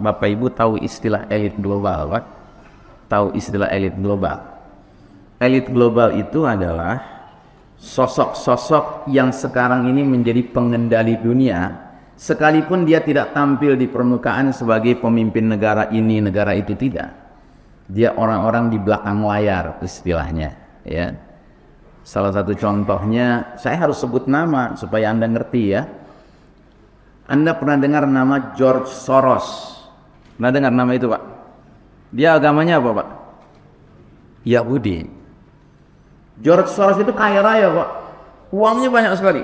Bapak Ibu tahu istilah elit global, Pak? Tahu istilah elit global? Elit global itu adalah sosok-sosok yang sekarang ini menjadi pengendali dunia, sekalipun dia tidak tampil di permukaan sebagai pemimpin negara ini, negara itu, tidak. Dia orang-orang di belakang layar istilahnya, ya. Salah satu contohnya, saya harus sebut nama supaya Anda ngerti ya. Anda pernah dengar nama George Soros? Pernah dengar nama itu, Pak? Dia agamanya apa, Pak? Yahudi. George Soros itu kaya raya, Pak. Uangnya banyak sekali.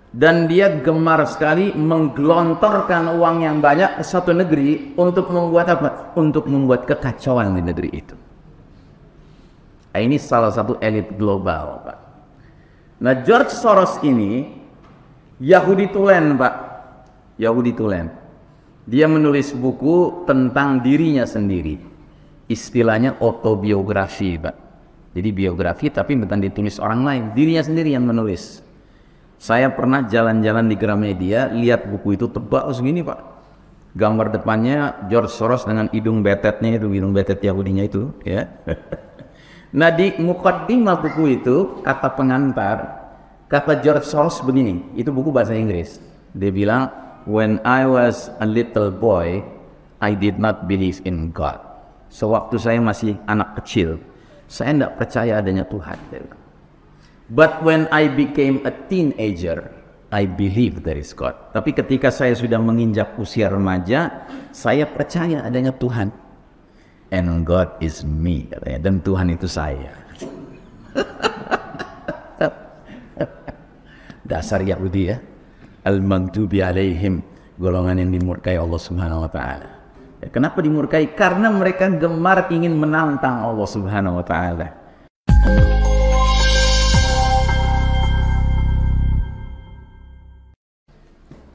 Dan dia gemar sekali menggelontorkan uang yang banyak ke satu negeri untuk membuat apa? Untuk membuat kekacauan di negeri itu. Nah, ini salah satu elit global, Pak. Nah, George Soros ini Yahudi tulen, Pak. Yahudi tulen. Dia menulis buku tentang dirinya sendiri. Istilahnya autobiografi, Pak. Jadi biografi tapi bukan ditulis orang lain, dirinya sendiri yang menulis. Saya pernah jalan-jalan di Gramedia, lihat buku itu tebal segini, Pak. Gambar depannya George Soros dengan hidung betetnya itu, hidung betet Yahudinya itu, ya. Nah, di mukaddimah buku itu, kata pengantar, kata George Soros begini, itu buku bahasa Inggris. Dia bilang, "When I was a little boy, I did not believe in God." Sewaktu saya masih anak kecil, saya tidak percaya adanya Tuhan. But when I became a teenager, I believe there is God. Tapi ketika saya sudah menginjak usia remaja, saya percaya adanya Tuhan. And God is me, katanya. Dan Tuhan itu saya. Dasar Yahudi ya. Al-Maghdubi alaihim, golongan yang dimurkai Allah Subhanahu wa taala. Ya, kenapa dimurkai? Karena mereka gemar ingin menantang Allah Subhanahu wa taala.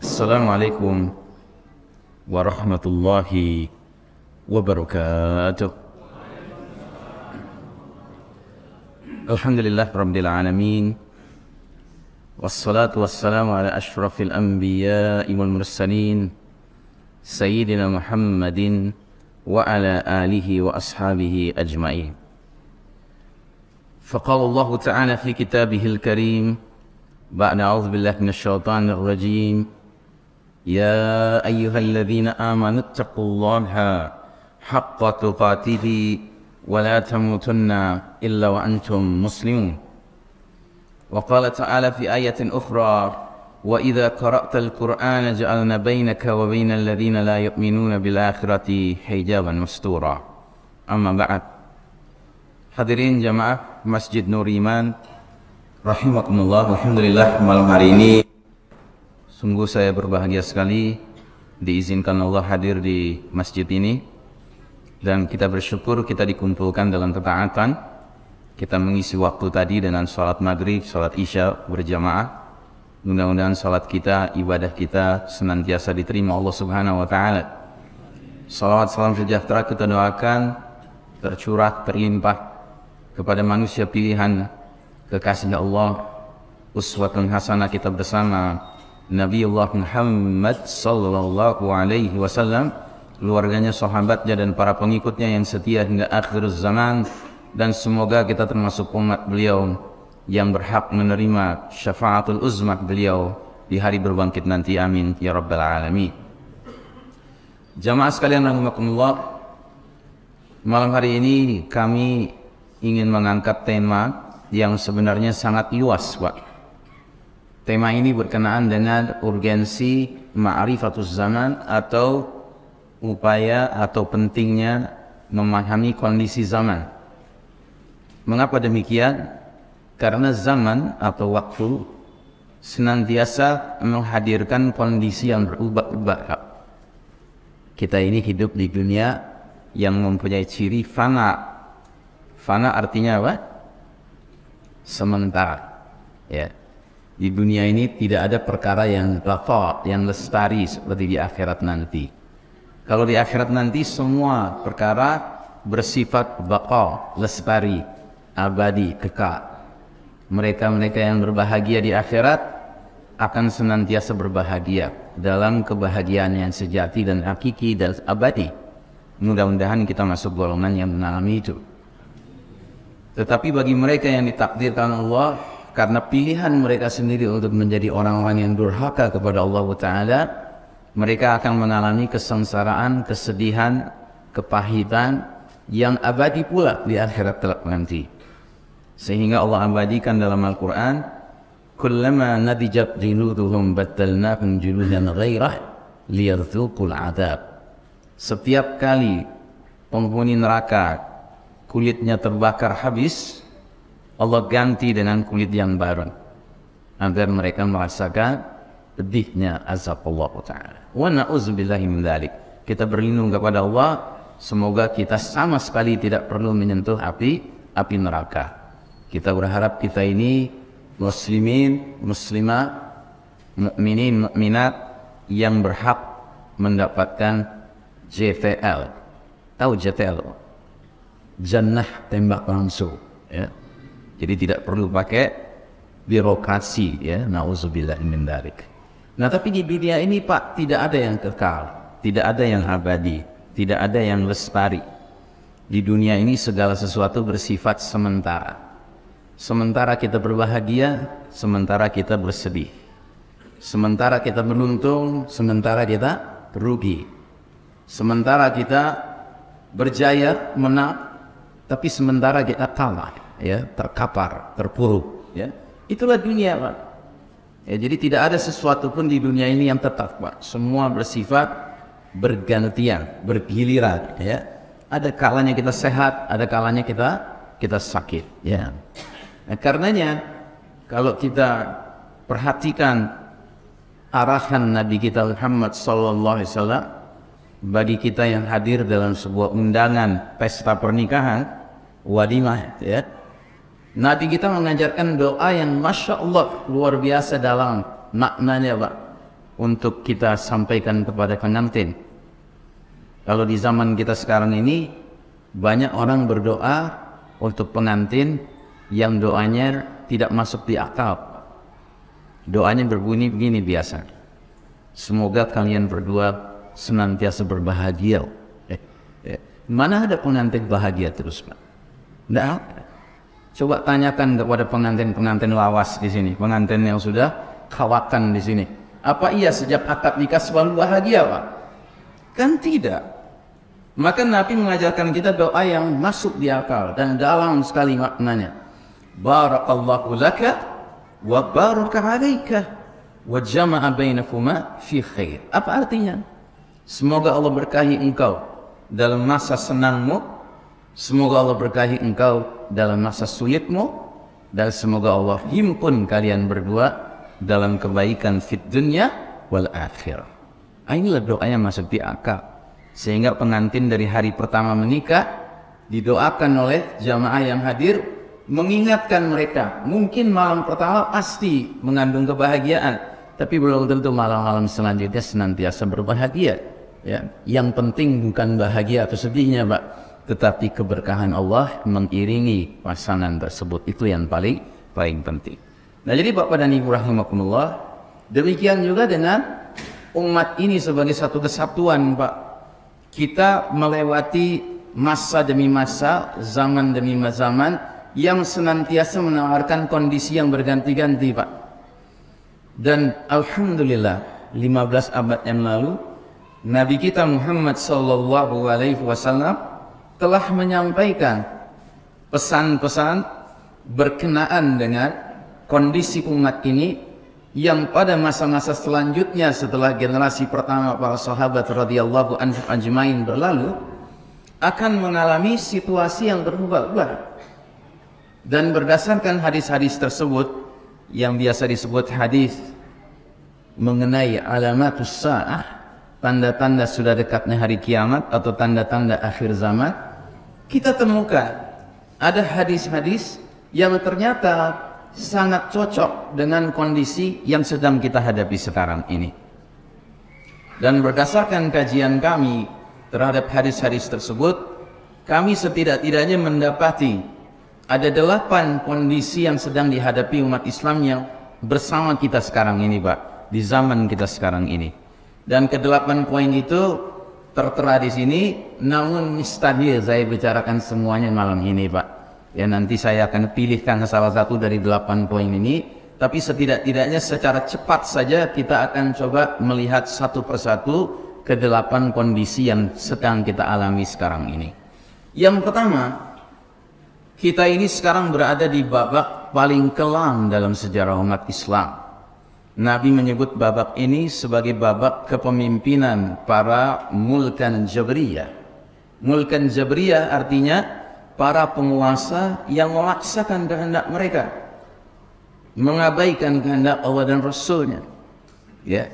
Assalamualaikum warahmatullahi wabarakatuh. Alhamdulillah rabbil alamin. Wassalatu wassalamu ala ashrafil anbiya'i wal mursalin Sayyidina Muhammadin wa ala alihi wa ashabihi ajma'in. Faqala Allah Ta'ala fi kitabihil karim ba'da a'udzu billahi minasy syaithanir rajim. Ya ayyuhalladzina amanu taqullaha haqqa tuqatih wa la tamutunna illa wa antum muslimun. Wa qala ta'ala fi ayatin ukhra, wa idza qara'ta al-Qur'ana ja'alna bainaka wa bainal ladzina la yu'minuna bil akhirati hijaban mastura. Amma ba'd. Hadirin jamaah Masjid Nur Iman rahimakumullah. Alhamdulillah, malam hari ini sungguh saya berbahagia sekali diizinkan Allah hadir di masjid ini, dan kita bersyukur kita dikumpulkan dalam ketaatan. Kita mengisi waktu tadi dengan sholat maghrib, sholat isya berjamaah. Mudah-mudahan sholat kita, ibadah kita senantiasa diterima Allah Subhanahu wa taala. Salawat salam sejahtera kita doakan tercurah terlimpah kepada manusia pilihan kekasih Allah, uswatun hasanah kita bersama Nabiullah Muhammad sallallahu alaihi wasallam, keluarganya, sahabatnya dan para pengikutnya yang setia hingga akhir zaman, dan semoga kita termasuk umat beliau yang berhak menerima syafaatul uzmah beliau di hari berbangkit nanti. Amin ya rabbal alamin. Jamaah sekalian rahimakumullah, malam hari ini kami ingin mengangkat tema yang sebenarnya sangat luas, Pak. Tema ini berkenaan dengan urgensi ma'rifatuz zaman, atau upaya atau pentingnya memahami kondisi zaman. Mengapa demikian? Karena zaman atau waktu senantiasa menghadirkan kondisi yang berubah-ubah. Kita ini hidup di dunia yang mempunyai ciri fana. Fana artinya apa? Sementara. Ya. Di dunia ini tidak ada perkara yang baqa, yang lestari seperti di akhirat nanti. Kalau di akhirat nanti semua perkara bersifat baqa, lestari, abadi, kekal. Mereka-mereka yang berbahagia di akhirat akan senantiasa berbahagia dalam kebahagiaan yang sejati dan hakiki dan abadi. Mudah-mudahan kita masuk golongan yang mengalami itu. Tetapi bagi mereka yang ditakdirkan Allah karena pilihan mereka sendiri untuk menjadi orang-orang yang durhaka kepada Allah Ta'ala, mereka akan mengalami kesengsaraan, kesedihan, kepahitan yang abadi pula di akhirat kelak nanti. Sehingga Allah abadikan dalam Al-Quran, kullama nadijat juluduhum baddalnahum juludan ghairah liyadzuqul adab. Setiap kali penghuni neraka kulitnya terbakar habis, Allah ganti dengan kulit yang baru agar mereka merasakan pedihnya azab Allah Ta'ala. Wa na'udzubillahi min dzalik. Kita berlindung kepada Allah, semoga kita sama sekali tidak perlu menyentuh api neraka. Kita berharap kita ini muslimin, muslimah, mukminin, mukminat yang berhak mendapatkan JTL. Tahu JTL? Jannah tembak langsung, ya. Jadi tidak perlu pakai birokrasi, ya. Nauzubillah min dzalik. Nah, tapi di dunia ini, Pak, tidak ada yang kekal, tidak ada yang abadi, tidak ada yang lestari. Di dunia ini segala sesuatu bersifat sementara. Sementara kita berbahagia, sementara kita bersedih. Sementara kita beruntung, sementara kita rugi. Sementara kita berjaya, menang, tapi sementara kita kalah, ya, terkapar, terpuruk, ya. Itulah dunia, Pak. Ya, jadi tidak ada sesuatu pun di dunia ini yang tetap, Pak. Semua bersifat bergantian, bergiliran, ya. Ada kalanya kita sehat, ada kalanya kita sakit, ya. Nah, karenanya kalau kita perhatikan arahan Nabi kita Muhammad SAW bagi kita yang hadir dalam sebuah undangan pesta pernikahan, walimah, ya, Nabi kita mengajarkan doa yang Masya Allah luar biasa dalam maknanya, Pak, untuk kita sampaikan kepada pengantin. Kalau di zaman kita sekarang ini banyak orang berdoa untuk pengantin yang doanya tidak masuk di akal. Doanya berbunyi begini biasa, semoga kalian berdua senantiasa berbahagia. Mana ada pengantin bahagia terus, Pak? Tidak ada. Coba tanyakan kepada pengantin-pengantin lawas di sini, pengantin yang sudah kawakan di sini. Apa iya sejak akad nikah selalu bahagia, Pak? Kan tidak. Maka Nabi mengajarkan kita doa yang masuk di akal dan dalam sekali maknanya. Barakallahu laka wa baraka alaika wa jama'a bainakuma fi khair. Apa artinya? Semoga Allah berkahi engkau dalam masa senangmu, semoga Allah berkahi engkau dalam masa sulitmu, dan semoga Allah himpun kalian berdua dalam kebaikan fit dunya wal akhirah. Inilah doa yang masuk di akal, sehingga pengantin dari hari pertama menikah didoakan oleh jamaah yang hadir, mengingatkan mereka. Mungkin malam pertama pasti mengandung kebahagiaan, tapi belum tentu malam-malam selanjutnya senantiasa berbahagia, ya. Yang penting bukan bahagia atau sedihnya, Pak, tetapi keberkahan Allah mengiringi pasangan tersebut. Itu yang paling penting. Nah, jadi Bapak dan Ibu rahimakumullah, demikian juga dengan umat ini sebagai satu kesatuan, Pak. Kita melewati masa demi masa, zaman demi zaman yang senantiasa menawarkan kondisi yang berganti-ganti, Pak. Dan alhamdulillah 15 abad yang lalu Nabi kita Muhammad sallallahu alaihi wasallam telah menyampaikan pesan-pesan berkenaan dengan kondisi umat ini yang pada masa-masa selanjutnya setelah generasi pertama para sahabat radhiyallahu anhum ajmain berlalu akan mengalami situasi yang berubah-ubah. Dan berdasarkan hadis-hadis tersebut yang biasa disebut hadis mengenai alamatus sa'ah, tanda-tanda sudah dekatnya hari kiamat atau tanda-tanda akhir zaman, kita temukan ada hadis-hadis yang ternyata sangat cocok dengan kondisi yang sedang kita hadapi sekarang ini. Dan berdasarkan kajian kami terhadap hadis-hadis tersebut, kami setidak-tidaknya mendapati ada 8 kondisi yang sedang dihadapi umat Islam yang bersama kita sekarang ini Pak, di zaman kita sekarang ini. Dan ke-8 poin itu tertera di sini, namun mustahil saya bicarakan semuanya malam ini Pak. Ya, nanti saya akan pilihkan salah satu dari 8 poin ini, tapi setidak-tidaknya secara cepat saja kita akan coba melihat satu persatu ke-8 kondisi yang sedang kita alami sekarang ini. Yang pertama, kita ini sekarang berada di babak paling kelam dalam sejarah umat Islam. Nabi menyebut babak ini sebagai babak kepemimpinan para mulkan jabriyah. Mulkan jabriyah artinya para penguasa yang memaksakan kehendak mereka, mengabaikan kehendak Allah dan Rasulnya. Ya.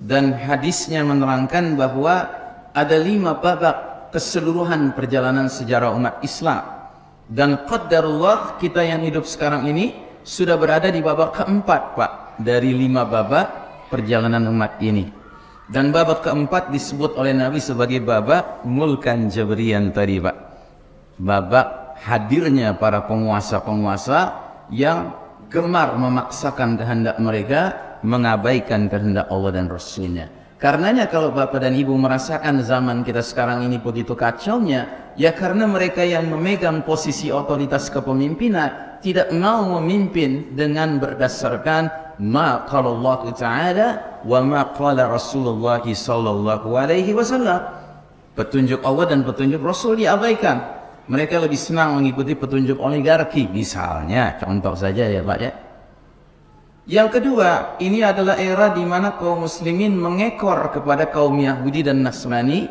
Dan hadisnya menerangkan bahwa ada 5 babak keseluruhan perjalanan sejarah umat Islam. Dan qadarullah kita yang hidup sekarang ini sudah berada di babak keempat Pak, dari 5 babak perjalanan umat ini. Dan babak keempat disebut oleh Nabi sebagai babak mulkan jabriyan tadi Pak. Babak hadirnya para penguasa-penguasa yang gemar memaksakan kehendak mereka, mengabaikan kehendak Allah dan Rasulnya. Karenanya kalau Bapak dan Ibu merasakan zaman kita sekarang ini begitu kacaunya, ya karena mereka yang memegang posisi otoritas kepemimpinan tidak mau memimpin dengan berdasarkan ma qala Allah Ta'ala wa ma qala Rasulullah sallallahu alaihi wasallam. Petunjuk Allah dan petunjuk Rasul diabaikan. Mereka lebih senang mengikuti petunjuk oligarki misalnya, contoh saja ya Pak ya. Yang kedua, ini adalah era di mana kaum muslimin mengekor kepada kaum Yahudi dan Nasrani,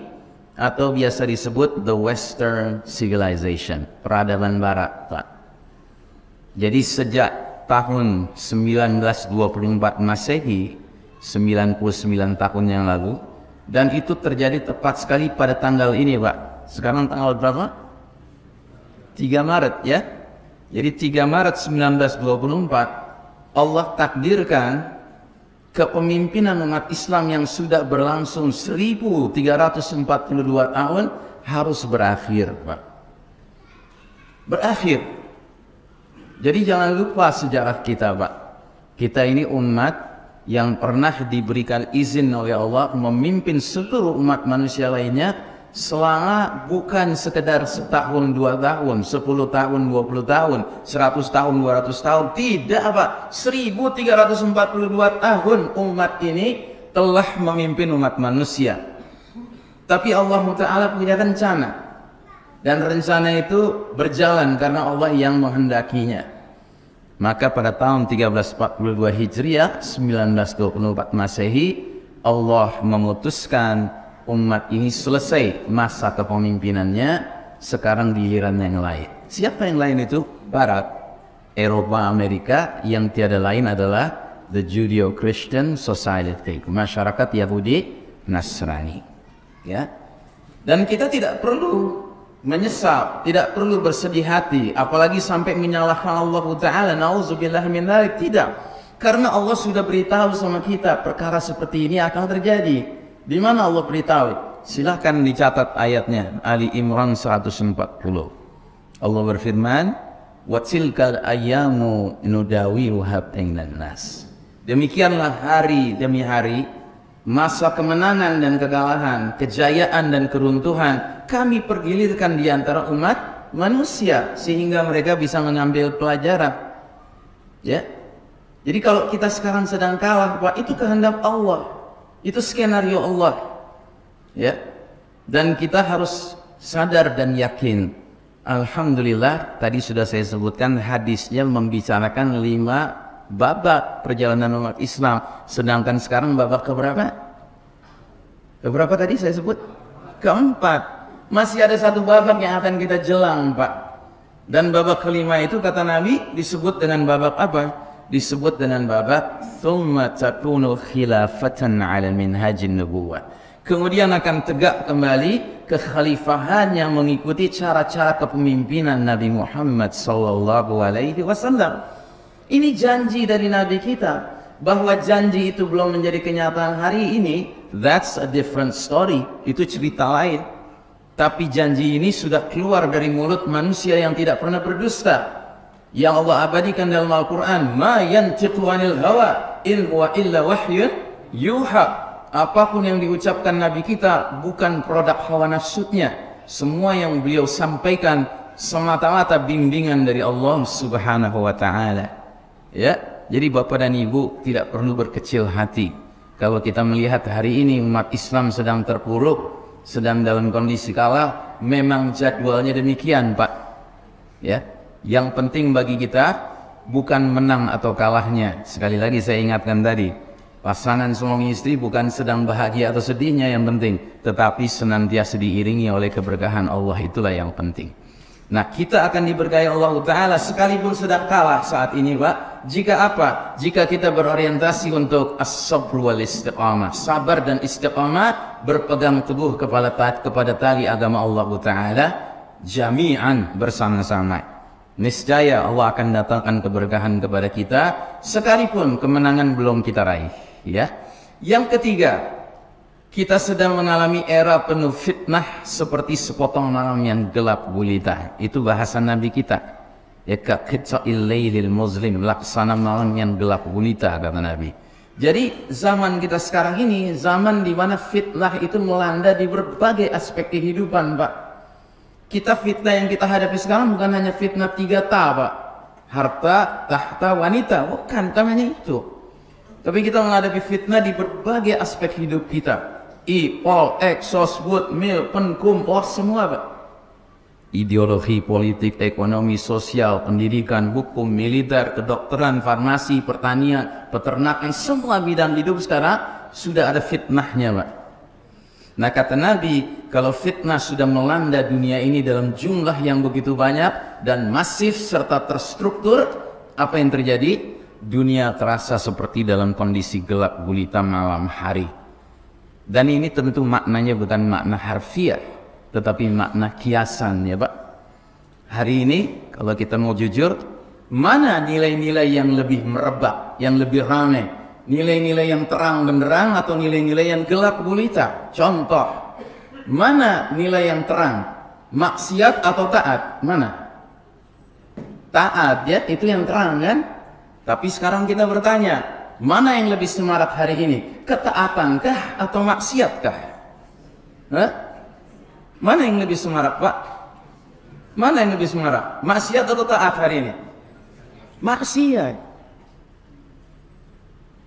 atau biasa disebut the Western Civilization, peradaban Barat Pak. Jadi sejak tahun 1924 Masehi, 99 tahun yang lalu, dan itu terjadi tepat sekali pada tanggal ini Pak. Sekarang tanggal berapa? 3 Maret ya. Jadi 3 Maret 1924 Allah takdirkan kepemimpinan umat Islam yang sudah berlangsung 1342 tahun harus berakhir Pak. Berakhir. Jadi jangan lupa sejarah kita Pak. Kita ini umat yang pernah diberikan izin oleh Allah memimpin seluruh umat manusia lainnya selama bukan sekedar setahun, 2 tahun, 10 tahun, 20 tahun, 100 tahun, 200 tahun. Tidak Pak, 1342 tahun umat ini telah memimpin umat manusia. Tapi Allah Ta'ala punya rencana, dan rencana itu berjalan karena Allah yang menghendakinya. Maka pada tahun 1342 Hijriah, 1924 Masehi, Allah memutuskan umat ini selesai masa kepemimpinannya, sekarang giliran yang lain. Siapa yang lain itu? Barat, Eropa, Amerika, yang tiada lain adalah the Judeo-Christian Society, masyarakat Yahudi Nasrani. Ya. Dan kita tidak perlu menyesal, tidak perlu bersedih hati, apalagi sampai menyalahkan Allah Ta'ala. Nauzubillah min dzalik. Tidak. Karena Allah sudah beritahu sama kita perkara seperti ini akan terjadi. Di mana Allah beritahu? Silahkan dicatat ayatnya, Ali Imran 140. Allah berfirman, "Wa tilkal ayyamu nudawiluha bainan nas." Demikianlah hari demi hari, masa kemenangan dan kekalahan, kejayaan dan keruntuhan kami pergilirkan di antara umat manusia sehingga mereka bisa mengambil pelajaran. Ya. Jadi kalau kita sekarang sedang kalah, Pak, itu kehendak Allah. Itu skenario Allah. Ya. Dan kita harus sadar dan yakin. Alhamdulillah, tadi sudah saya sebutkan hadisnya membicarakan 5 babak perjalanan umat Islam. Sedangkan sekarang babak keberapa? Keberapa tadi saya sebut? Keempat. Masih ada 1 babak yang akan kita jelang Pak. Dan babak kelima itu kata Nabi disebut dengan babak apa? Disebut dengan babak thumma takunu khilafatan ala minhajin nubuwah. Kemudian akan tegak kembali kekhalifahan yang mengikuti cara-cara kepemimpinan Nabi Muhammad sallallahu alaihi wasallam. Ini janji dari Nabi kita. Bahwa janji itu belum menjadi kenyataan hari ini, that's a different story. Itu cerita lain. Tapi janji ini sudah keluar dari mulut manusia yang tidak pernah berdusta. yang Allah abadikan dalam Al-Quran, ma yantiqu 'anil hawa in huwa illa wahyun yuha. Apapun yang diucapkan Nabi kita bukan produk hawa nafsunya. Semua yang beliau sampaikan semata-mata bimbingan dari Allah Subhanahu wa taala. Ya, jadi Bapak dan Ibu tidak perlu berkecil hati. Kalau kita melihat hari ini umat Islam sedang terpuruk, sedang dalam kondisi kalah, memang jadwalnya demikian, Pak. Ya, yang penting bagi kita bukan menang atau kalahnya. Sekali lagi saya ingatkan tadi, pasangan suami istri bukan sedang bahagia atau sedihnya yang penting, tetapi senantiasa diiringi oleh keberkahan Allah, itulah yang penting. Nah, kita akan diberkahi Allah Ta'ala sekalipun sedang kalah saat ini, Pak. Jika apa? Jika kita berorientasi untuk as-sabr wal istiqamah, sabar dan istiqamah, berpegang teguh kepada tali agama Allah Ta'ala, jami'an, bersama-sama. Niscaya Allah akan datangkan keberkahan kepada kita sekalipun kemenangan belum kita raih, ya. Yang ketiga, kita sedang mengalami era penuh fitnah seperti sepotong malam yang gelap gulita. Itu bahasa Nabi kita. Ya, kaqita'il lailil muzlim, laksana malam yang gelap gulita, kata Nabi. Jadi zaman kita sekarang ini zaman di mana fitnah itu melanda di berbagai aspek kehidupan, Pak. Kita fitnah yang kita hadapi sekarang bukan hanya fitnah 3T, Pak. Harta, tahta, wanita, bukan hanya itu. Tapi kita menghadapi fitnah di berbagai aspek hidup kita. Pol, sosbud, mil, penkum, semua, Pak. Ideologi, politik, ekonomi, sosial, pendidikan, hukum, militer, kedokteran, farmasi, pertanian, peternakan, semua bidang hidup sekarang sudah ada fitnahnya, Pak. Nah, kata Nabi, kalau fitnah sudah melanda dunia ini dalam jumlah yang begitu banyak dan masif serta terstruktur, apa yang terjadi? Dunia terasa seperti dalam kondisi gelap gulita malam hari. Dan ini tentu maknanya bukan makna harfiah, tetapi makna kiasan, ya Pak. Hari ini kalau kita mau jujur, mana nilai-nilai yang lebih merebak, yang lebih ramai? Nilai-nilai yang terang benderang atau nilai-nilai yang gelap gulita? Contoh, mana nilai yang terang? Maksiat atau taat? Mana? Taat, ya, itu yang terang, kan? Tapi sekarang kita bertanya, mana yang lebih semarak hari ini? Ketaatankah atau maksiatkah? Hah? Mana yang lebih semarak, Pak? Mana yang lebih semarak? Maksiat atau taat hari ini? Maksiat.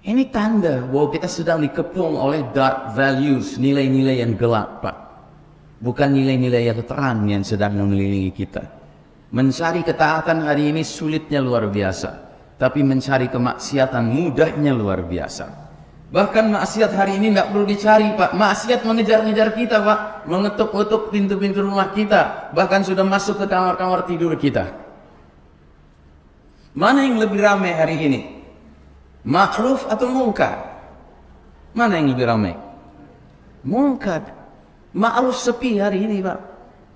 Ini tanda bahwa kita sedang dikepung oleh dark values, nilai-nilai yang gelap, Pak. Bukan nilai-nilai yang terang yang sedang mengelilingi kita. Mencari ketaatan hari ini sulitnya luar biasa. Tapi mencari kemaksiatan mudahnya luar biasa. Bahkan maksiat hari ini nggak perlu dicari, Pak. Maksiat mengejar-ngejar kita, Pak. Mengetuk-ngetuk pintu-pintu rumah kita. Bahkan sudah masuk ke kamar-kamar tidur kita. Mana yang lebih ramai hari ini? Ma'ruf atau mungkar? Mana yang lebih ramai? Mungkar. Ma'ruf sepi hari ini, Pak.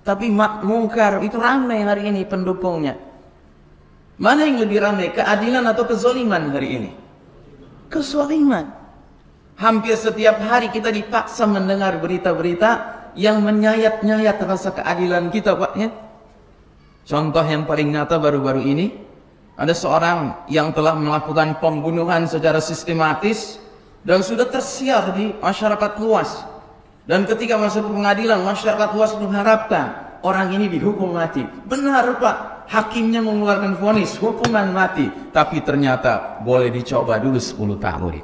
Tapi mungkar itu ramai hari ini pendukungnya. Mana yang lebih ramai? Keadilan atau kezaliman hari ini? Kezaliman. Hampir setiap hari kita dipaksa mendengar berita-berita yang menyayat-nyayat rasa keadilan kita, Pak, ya. Contoh yang paling nyata baru-baru ini, ada seorang yang telah melakukan pembunuhan secara sistematis dan sudah tersiar di masyarakat luas. Dan ketika masuk ke pengadilan, masyarakat luas mengharapkan orang ini dihukum mati. Benar, Pak. Hakimnya mengeluarkan vonis hukuman mati. Tapi ternyata boleh dicoba dulu 10 tahun.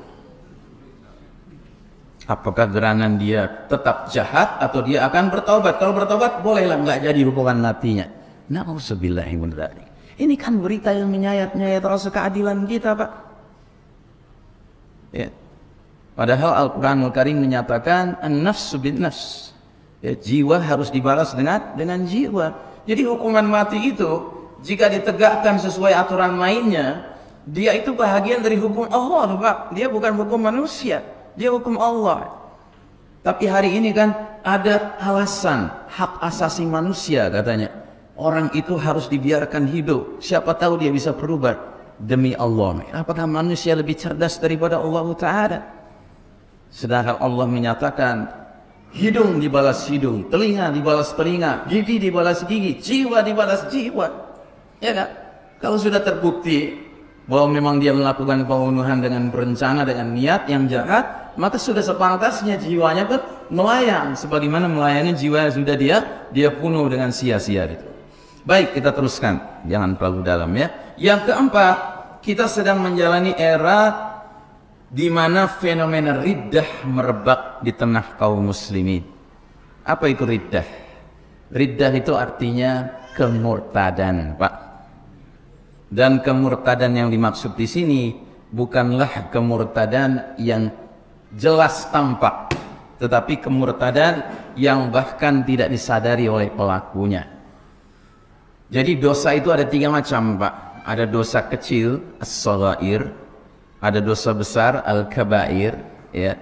Apakah gerangan dia tetap jahat atau dia akan bertobat? Kalau bertobat, bolehlah nggak jadi hukuman matinya. Na'udzubillahi min dzalik. Ini kan berita yang menyayat-nyayat rasa keadilan kita, Pak. Ya. Padahal Al-Quranul Karim menyatakan an-nafsu bin-nafs. Ya, jiwa harus dibalas dengan jiwa. Jadi hukuman mati itu jika ditegakkan sesuai aturan mainnya, dia itu bahagian dari hukum Allah, Pak. Dia bukan hukum manusia, dia hukum Allah. Tapi hari ini kan ada alasan hak asasi manusia, katanya. Orang itu harus dibiarkan hidup. Siapa tahu dia bisa berubah demi Allah. Apakah manusia lebih cerdas daripada Allah Ta'ala? Sedangkan Allah menyatakan hidung dibalas hidung, telinga dibalas telinga, gigi dibalas gigi, jiwa dibalas jiwa. Ya kan? Kalau sudah terbukti bahwa memang dia melakukan pembunuhan dengan berencana, dengan niat yang jahat, maka sudah sepantasnya jiwanya pun melayang sebagaimana melayani jiwa yang sudah dia bunuh dengan sia-sia itu. Baik, kita teruskan, jangan terlalu dalam ya. Yang keempat, kita sedang menjalani era di mana fenomena riddah merebak di tengah kaum muslimin. Apa itu riddah? Riddah itu artinya kemurtadan, Pak. Dan kemurtadan yang dimaksud di sini bukanlah kemurtadan yang jelas tampak, tetapi kemurtadan yang bahkan tidak disadari oleh pelakunya. Jadi dosa itu ada 3 macam, Pak. Ada dosa kecil, as-shaghair, ada dosa besar, al-kabair, ya.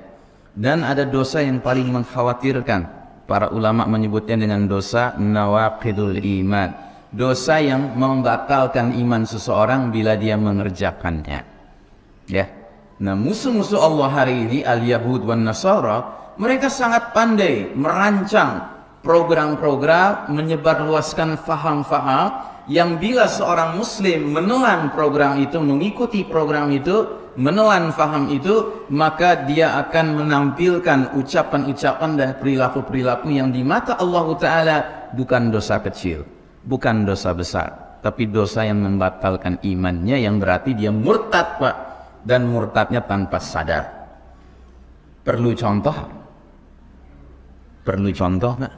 Dan ada dosa yang paling mengkhawatirkan. Para ulama menyebutnya dengan dosa nawaqidul iman. Dosa yang membatalkan iman seseorang bila dia mengerjakannya. Ya. Nah, musuh-musuh Allah hari ini, al-Yahud wan Nasara, mereka sangat pandai merancang program-program, menyebarluaskan faham-faham yang bila seorang muslim menelan program itu, mengikuti program itu, menelan faham itu, maka dia akan menampilkan ucapan-ucapan dan perilaku-perilaku yang di mata Allah Ta'ala bukan dosa kecil, bukan dosa besar, tapi dosa yang membatalkan imannya, yang berarti dia murtad, Pak, dan murtadnya tanpa sadar. Perlu contoh? Perlu contoh nggak?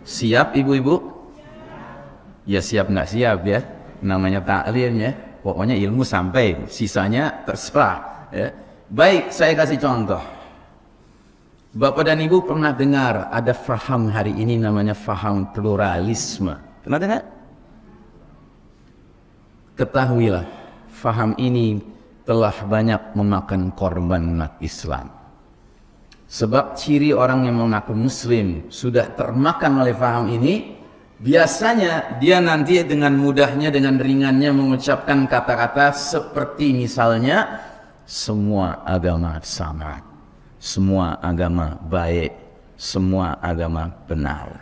Siap ibu-ibu? Ya siap nggak siap ya, namanya taklim ya. Pokoknya ilmu sampai, sisanya terserah ya. Baik, saya kasih contoh. Bapak dan Ibu pernah dengar ada faham hari ini namanya faham pluralisme. Pernah dengar? Ketahuilah, faham ini telah banyak memakan korban umat Islam. Sebab ciri orang yang mengaku muslim sudah termakan oleh faham ini, biasanya dia nanti dengan mudahnya, dengan ringannya mengucapkan kata-kata seperti misalnya, semua agama sama, semua agama baik, semua agama benar.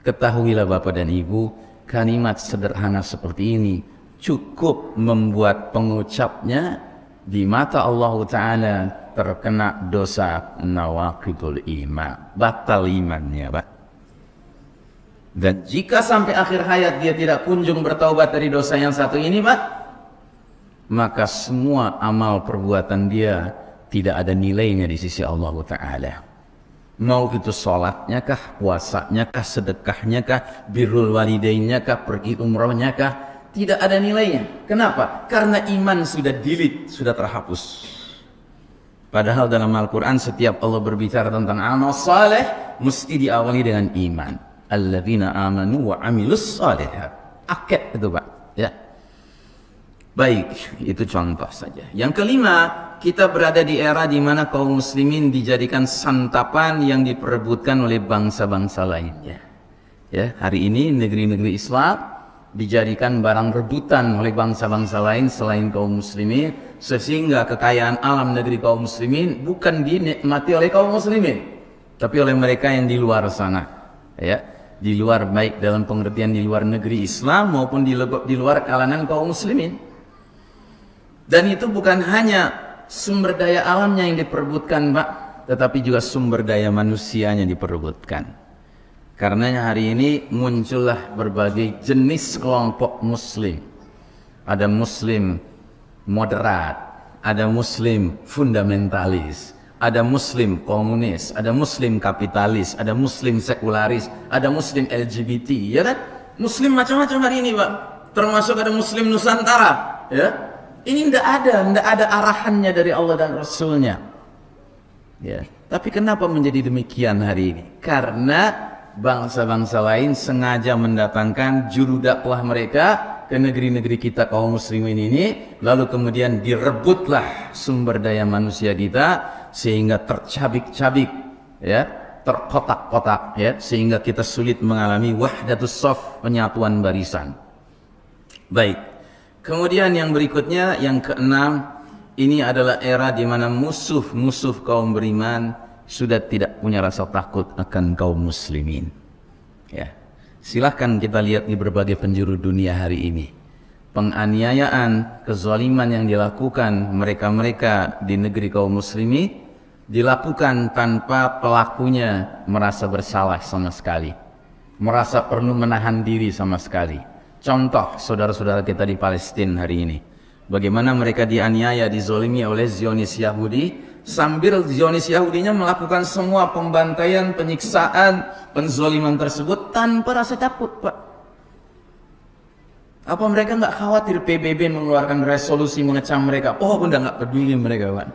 Ketahuilah Bapak dan Ibu, kalimat sederhana seperti ini cukup membuat pengucapnya di mata Allah Ta'ala terkena dosa nawaqidul iman, batal imannya, Pak. Dan jika sampai akhir hayat dia tidak kunjung bertaubat dari dosa yang satu ini, Pak, maka semua amal perbuatan dia tidak ada nilainya di sisi Allah Ta'ala. Mau itu sholatnya kah, puasanya kah, sedekahnya kah, birrul walidainnya kah, pergi umrohnya kah, tidak ada nilainya. Kenapa? Karena iman sudah delete, sudah terhapus. Padahal dalam Al-Quran setiap Allah berbicara tentang amal saleh mesti diawali dengan iman. Alladzina amanu wa amilus salihat. Akid itu, Pak, ya. Baik, itu contoh saja. Yang kelima, kita berada di era di mana kaum muslimin dijadikan santapan yang diperebutkan oleh bangsa-bangsa lainnya. Ya, hari ini negeri-negeri Islam dijadikan barang rebutan oleh bangsa-bangsa lain selain kaum muslimin, sehingga kekayaan alam negeri kaum muslimin bukan dinikmati oleh kaum muslimin, tapi oleh mereka yang di luar sana, ya, di luar, baik dalam pengertian di luar negeri Islam maupun di luar kalangan kaum muslimin. Dan itu bukan hanya sumber daya alamnya yang diperebutkan, Pak, tetapi juga sumber daya manusianya diperebutkan. Karenanya hari ini muncullah berbagai jenis kelompok muslim. Ada muslim moderat, ada muslim fundamentalis, ada muslim komunis, ada muslim kapitalis, ada muslim sekularis, ada muslim LGBT, ya kan? Muslim macam-macam hari ini, Pak. Termasuk ada muslim Nusantara, ya. Ini tidak ada arahannya dari Allah dan Rasulnya. Ya. Tapi kenapa menjadi demikian hari ini? Karena bangsa-bangsa lain sengaja mendatangkan juru dakwah mereka ke negeri-negeri kita kaum muslimin ini, lalu kemudian direbutlah sumber daya manusia kita sehingga tercabik-cabik, ya, terkotak-kotak, ya, sehingga kita sulit mengalami wahdatus shaf, penyatuan barisan. Baik, kemudian yang berikutnya, yang keenam, ini adalah era di mana musuh-musuh kaum beriman sudah tidak punya rasa takut akan kaum muslimin. Ya, silahkan kita lihat di berbagai penjuru dunia hari ini. penganiayaan, kezaliman yang dilakukan mereka-mereka di negeri kaum muslimin dilakukan tanpa pelakunya merasa bersalah sama sekali, merasa perlu menahan diri sama sekali. Contoh saudara-saudara kita di Palestina hari ini, bagaimana mereka dianiaya, dizolimi oleh Zionis Yahudi, sambil Zionis Yahudinya melakukan semua pembantaian, penyiksaan, penzoliman tersebut tanpa rasa takut, Pak. Apa mereka nggak khawatir PBB mengeluarkan resolusi mengecam mereka? Oh, udah nggak peduli mereka, Pak.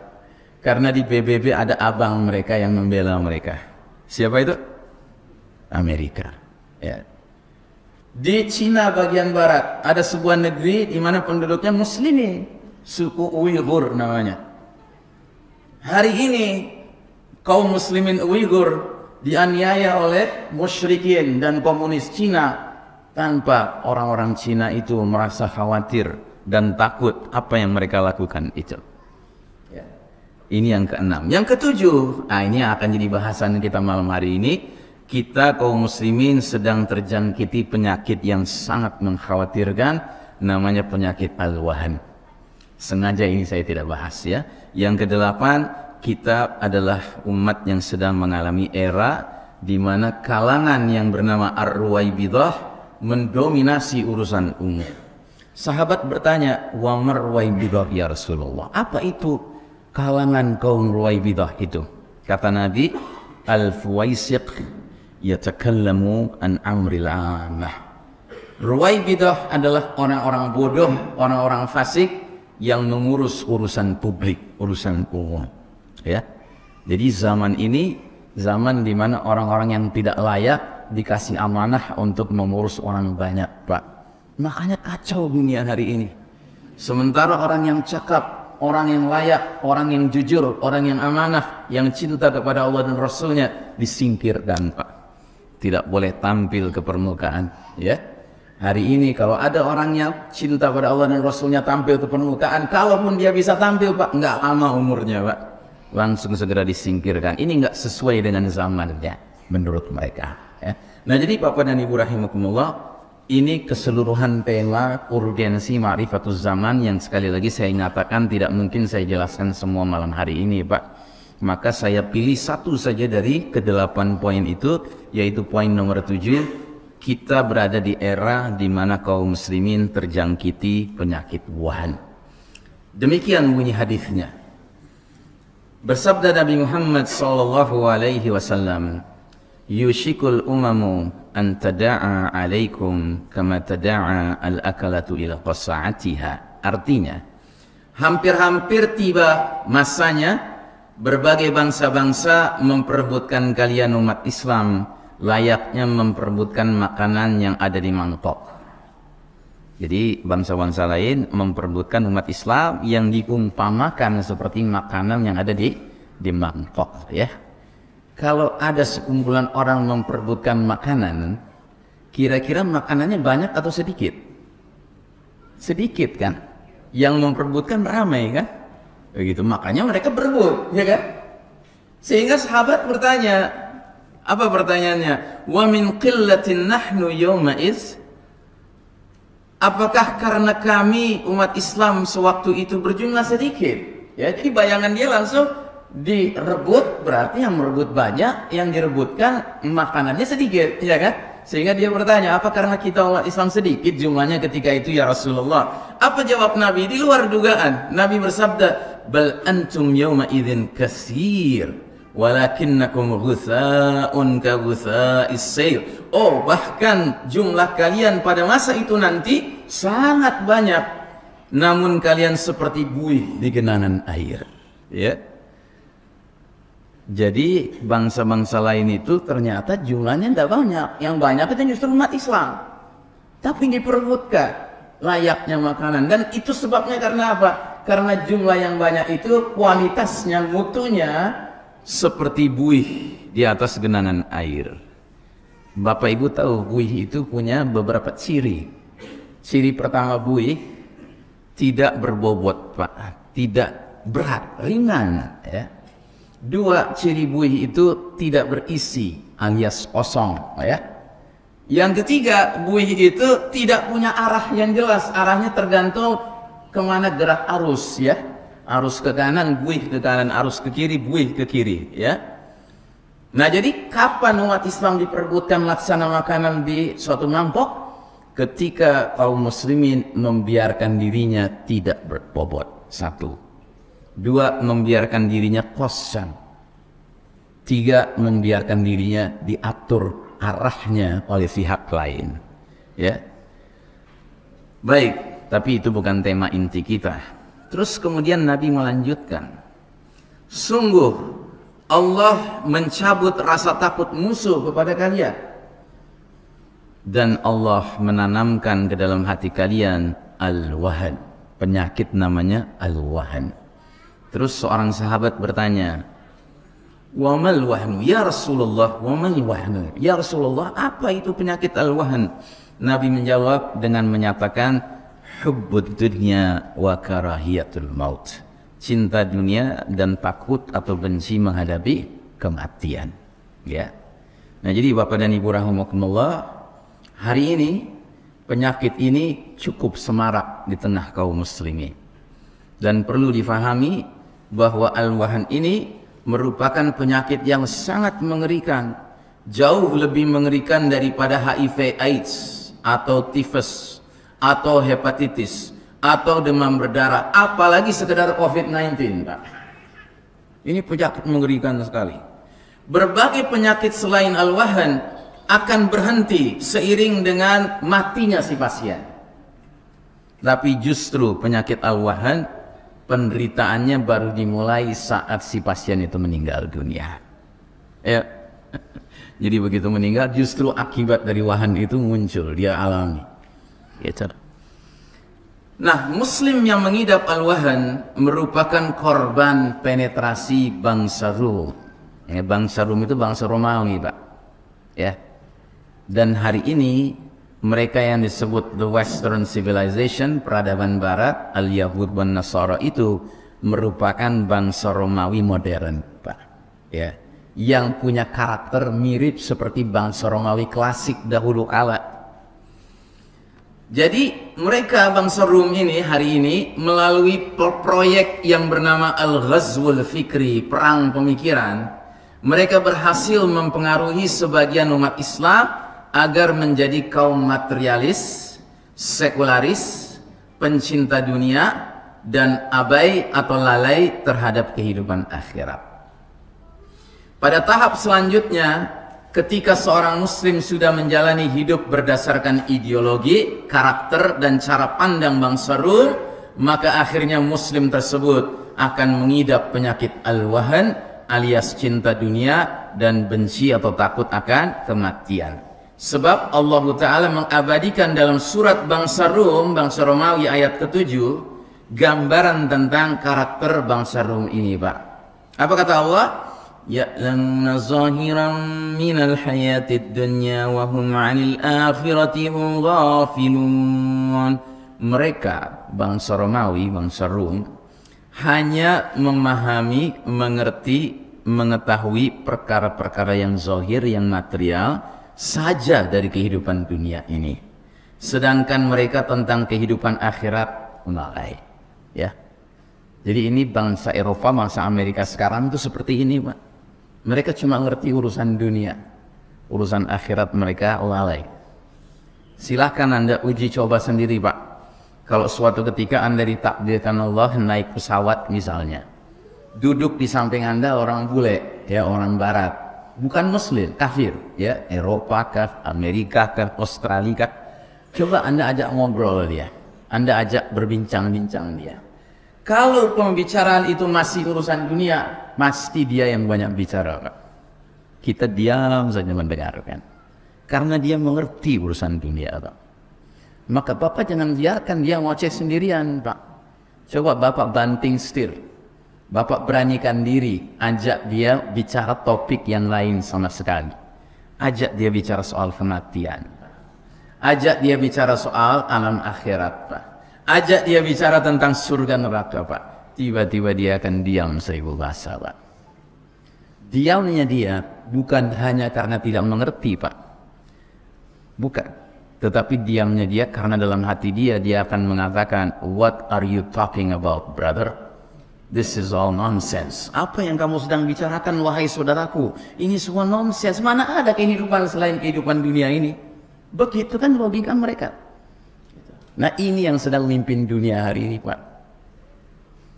Karena di PBB ada abang mereka yang membela mereka. Siapa itu? Amerika. Ya. Di Cina bagian barat ada sebuah negeri di mana penduduknya muslimin, suku Uighur namanya. Hari ini kaum muslimin Uighur dianiaya oleh musyrikin dan komunis Cina tanpa orang-orang Cina itu merasa khawatir dan takut apa yang mereka lakukan itu. Ya. Ini yang keenam. Yang ketujuh, ini akan jadi bahasan kita malam hari ini. Kita kaum muslimin sedang terjangkiti penyakit yang sangat mengkhawatirkan, namanya penyakit al-wahan. Sengaja ini saya tidak bahas ya. Yang kedelapan, kita adalah umat yang sedang mengalami era di mana kalangan yang bernama Ar-Ruwaibidah mendominasi urusan umum. Sahabat bertanya, "Wa mar-Ruwaibidah ya Rasulullah?" Apa itu kalangan kaum Ruwaibidah itu? Kata Nabi, "Al-Fuwaisiq yatakallamu an amril amah." Ruwaibidah adalah orang-orang bodoh, orang-orang fasik yang mengurus urusan publik, urusan umum. Ya. Jadi zaman ini zaman di mana orang-orang yang tidak layak dikasih amanah untuk mengurus orang banyak, Pak. Makanya kacau dunia hari ini. Sementara orang yang cakap, orang yang layak, orang yang jujur, orang yang amanah, yang cinta kepada Allah dan Rasulnya disingkirkan, Pak. Tidak boleh tampil ke permukaan, ya. Hari ini kalau ada orang yang cinta pada Allah dan Rasulnya tampil ke permukaan, kalaupun dia bisa tampil, Pak, nggak lama umurnya, Pak, langsung segera disingkirkan. Ini nggak sesuai dengan zamannya menurut mereka, ya. Nah, jadi Bapak dan Ibu rahimakumullah, ini keseluruhan tema urgensi ma'rifatuz zaman yang sekali lagi saya nyatakan tidak mungkin saya jelaskan semua malam hari ini, Pak. Maka saya pilih satu saja dari ke-8 poin itu, yaitu poin nomor 7. Kita berada di era di mana kaum muslimin terjangkiti penyakit wahan. Demikian bunyi hadisnya. Bersabda Nabi Muhammad sallallahu alaihi wasallam, "Yushikul umamu an tada'a alaikum kama tada'a al-akalatu ila qasa'atiha." Artinya, hampir-hampir tiba masanya berbagai bangsa-bangsa memperebutkan kalian umat Islam layaknya memperebutkan makanan yang ada di mangkok. Jadi bangsa-bangsa lain memperebutkan umat Islam yang diumpamakan seperti makanan yang ada di mangkok, ya. Kalau ada sekumpulan orang memperebutkan makanan, kira-kira makanannya banyak atau sedikit? Sedikit kan? Yang memperebutkan ramai kan? Begitu, makanya mereka berebut, ya kan? Sehingga sahabat bertanya, apa pertanyaannya? Wa min qillatin nahnu yawma iz? Apakah karena kami umat Islam sewaktu itu berjumlah sedikit? Ya, jadi bayangan dia langsung direbut, berarti yang merebut banyak, yang direbutkan makanannya sedikit, ya kan? Sehingga dia bertanya, apa karena kita umat Islam sedikit jumlahnya ketika itu ya Rasulullah? Apa jawab Nabi? Di luar dugaan. Nabi bersabda, "Bal antum yawma idzin katsir, walakinnakum ghutsa'un ka ghutsa'is sayl." Oh, bahkan jumlah kalian pada masa itu nanti sangat banyak, namun kalian seperti buih di genangan air, ya. Jadi bangsa-bangsa lain itu ternyata jumlahnya tidak banyak, yang banyak itu justru umat Islam, tapi diperebutkan layaknya makanan. Dan itu sebabnya karena apa? Karena jumlah yang banyak itu kualitasnya, mutunya seperti buih di atas genangan air. Bapak Ibu tahu buih itu punya beberapa ciri. Ciri pertama, buih tidak berbobot, Pak, tidak berat, ringan, ya. Dua, ciri buih itu tidak berisi alias kosong, ya. Yang ketiga, buih itu tidak punya arah yang jelas. Arahnya tergantung kemana gerak arus, ya. Arus ke kanan, buih ke kanan. Arus ke kiri, buih ke kiri, ya. Nah, jadi kapan umat Islam diperebutkan laksana makanan di suatu mangkok? Ketika kaum muslimin membiarkan dirinya tidak berbobot. 1. 2, membiarkan dirinya kosong. 3, membiarkan dirinya diatur arahnya oleh pihak lain, ya. Baik, tapi itu bukan tema inti kita. Terus kemudian Nabi melanjutkan, sungguh Allah mencabut rasa takut musuh kepada kalian, dan Allah menanamkan ke dalam hati kalian al-wahan, penyakit namanya al-wahan. Terus seorang sahabat bertanya, wa mal wahnu ya Rasulullah, wa mal wahnu ya Rasulullah, apa itu penyakit al-wahn? Nabi menjawab dengan menyatakan hubbud dunya wa karahiyatul maut, cinta dunia dan takut atau benci menghadapi kematian, ya. Nah, jadi Bapak dan Ibu rahimakumullah, hari ini penyakit ini cukup semarak di tengah kaum muslimin, dan perlu difahami bahwa al-wahn ini merupakan penyakit yang sangat mengerikan, jauh lebih mengerikan daripada HIV AIDS atau tifus atau hepatitis atau demam berdarah, apalagi sekedar COVID-19, Pak. Ini penyakit mengerikan sekali. Berbagai penyakit selain al-wahn akan berhenti seiring dengan matinya si pasien. Tapi justru penyakit al-wahn penderitaannya baru dimulai saat si pasien itu meninggal dunia, ya. Jadi begitu meninggal, justru akibat dari wahan itu muncul, dia alami, gitu. Nah, muslim yang mengidap al-wahan merupakan korban penetrasi bangsa Rum, ya. Bangsa Rum itu bangsa Romawi, Pak, ya. Dan hari ini mereka yang disebut the Western Civilization, peradaban Barat, al-Yahud dan Nasara, itu merupakan bangsa Romawi modern, Pak, ya, yang punya karakter mirip seperti bangsa Romawi klasik dahulu kala. Jadi mereka bangsa Rum ini hari ini melalui proyek yang bernama Al-Ghazwul Fikri, perang pemikiran, mereka berhasil mempengaruhi sebagian umat Islam agar menjadi kaum materialis, sekularis, pencinta dunia, dan abai atau lalai terhadap kehidupan akhirat. Pada tahap selanjutnya, ketika seorang muslim sudah menjalani hidup berdasarkan ideologi, karakter, dan cara pandang bangsa Rum, maka akhirnya muslim tersebut akan mengidap penyakit al-wahn alias cinta dunia dan benci atau takut akan kematian. Sebab Allah Ta'ala mengabadikan dalam surat bangsa Rum, bangsa Romawi ayat ke-7, gambaran tentang karakter bangsa Rum ini, Pak. Apa kata Allah? Ya'lamuna zahiran minal hayatid dunya wa hum 'anil akhirati hum ghafilun. Mereka, bangsa Romawi, bangsa Rum, hanya memahami, mengerti, mengetahui perkara-perkara yang zahir, yang material saja dari kehidupan dunia ini, sedangkan mereka tentang kehidupan akhirat lalai, ya. Jadi ini bangsa Eropa, bangsa Amerika sekarang itu seperti ini, Pak. Mereka cuma ngerti urusan dunia, urusan akhirat mereka lalai. Silahkan Anda uji coba sendiri, Pak. Kalau suatu ketika Anda ditakdirkan Allah naik pesawat misalnya, duduk di samping Anda orang bule, ya, orang barat, bukan muslim, kafir, ya, Eropa kah, Amerika kah, Australia kah. Coba Anda ajak ngobrol dia, Anda ajak berbincang-bincang dia. Kalau pembicaraan itu masih urusan dunia, pasti dia yang banyak bicara, Pak. Kita diam saja mendengarkan, karena dia mengerti urusan dunia, Pak. Maka Bapak jangan biarkan dia ngoceh sendirian, Pak. Coba Bapak banting setir, Bapak beranikan diri, ajak dia bicara topik yang lain sama sekali. Ajak dia bicara soal kematian, ajak dia bicara soal alam akhirat, Pak. Ajak dia bicara tentang surga neraka, Pak. Tiba-tiba dia akan diam 1000 bahasa, Pak. Diamnya dia bukan hanya karena tidak mengerti, Pak, Bukan. Tetapi diamnya dia karena dalam hati dia akan mengatakan, what are you talking about, brother? This is all nonsense. Apa yang kamu sedang bicarakan, wahai saudaraku? Ini semua nonsense. Mana ada kehidupan selain kehidupan dunia ini? Begitu kan logika mereka. Nah, ini yang sedang memimpin dunia hari ini, Pak.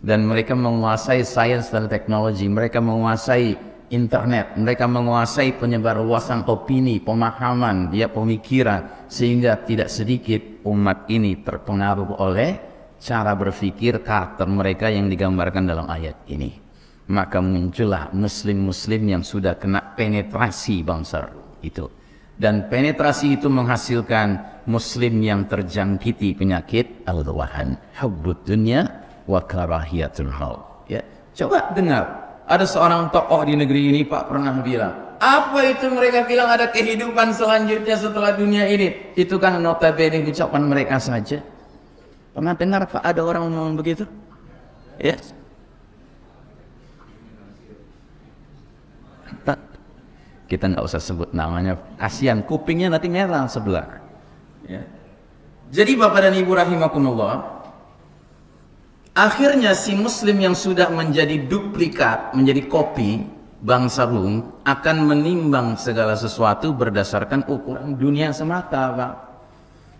Dan mereka menguasai sains dan teknologi, mereka menguasai internet, mereka menguasai penyebarluasan opini, pemahaman, pemikiran, sehingga tidak sedikit umat ini terpengaruh oleh cara berpikir karakter mereka yang digambarkan dalam ayat ini. Maka muncullah muslim-muslim yang sudah kena penetrasi bangsa itu. Dan penetrasi itu menghasilkan muslim yang terjangkiti penyakit al-dhawahan, hubbud dunya wa karahiyatul maut. Ya, coba dengar. Ada seorang tokoh di negeri ini, Pak, pernah bilang, apa itu mereka bilang ada kehidupan selanjutnya setelah dunia ini? Itu kan notabene ucapan mereka saja. Pernah dengar, Pak, ada orang ngomong begitu? Ya. Kita nggak usah sebut namanya, kasihan kupingnya nanti merah sebelah. Ya. Jadi Bapak dan Ibu rahimakumullah, akhirnya si muslim yang sudah menjadi duplikat, menjadi kopi bangsa Rum akan menimbang segala sesuatu berdasarkan ukuran dunia semata, Pak.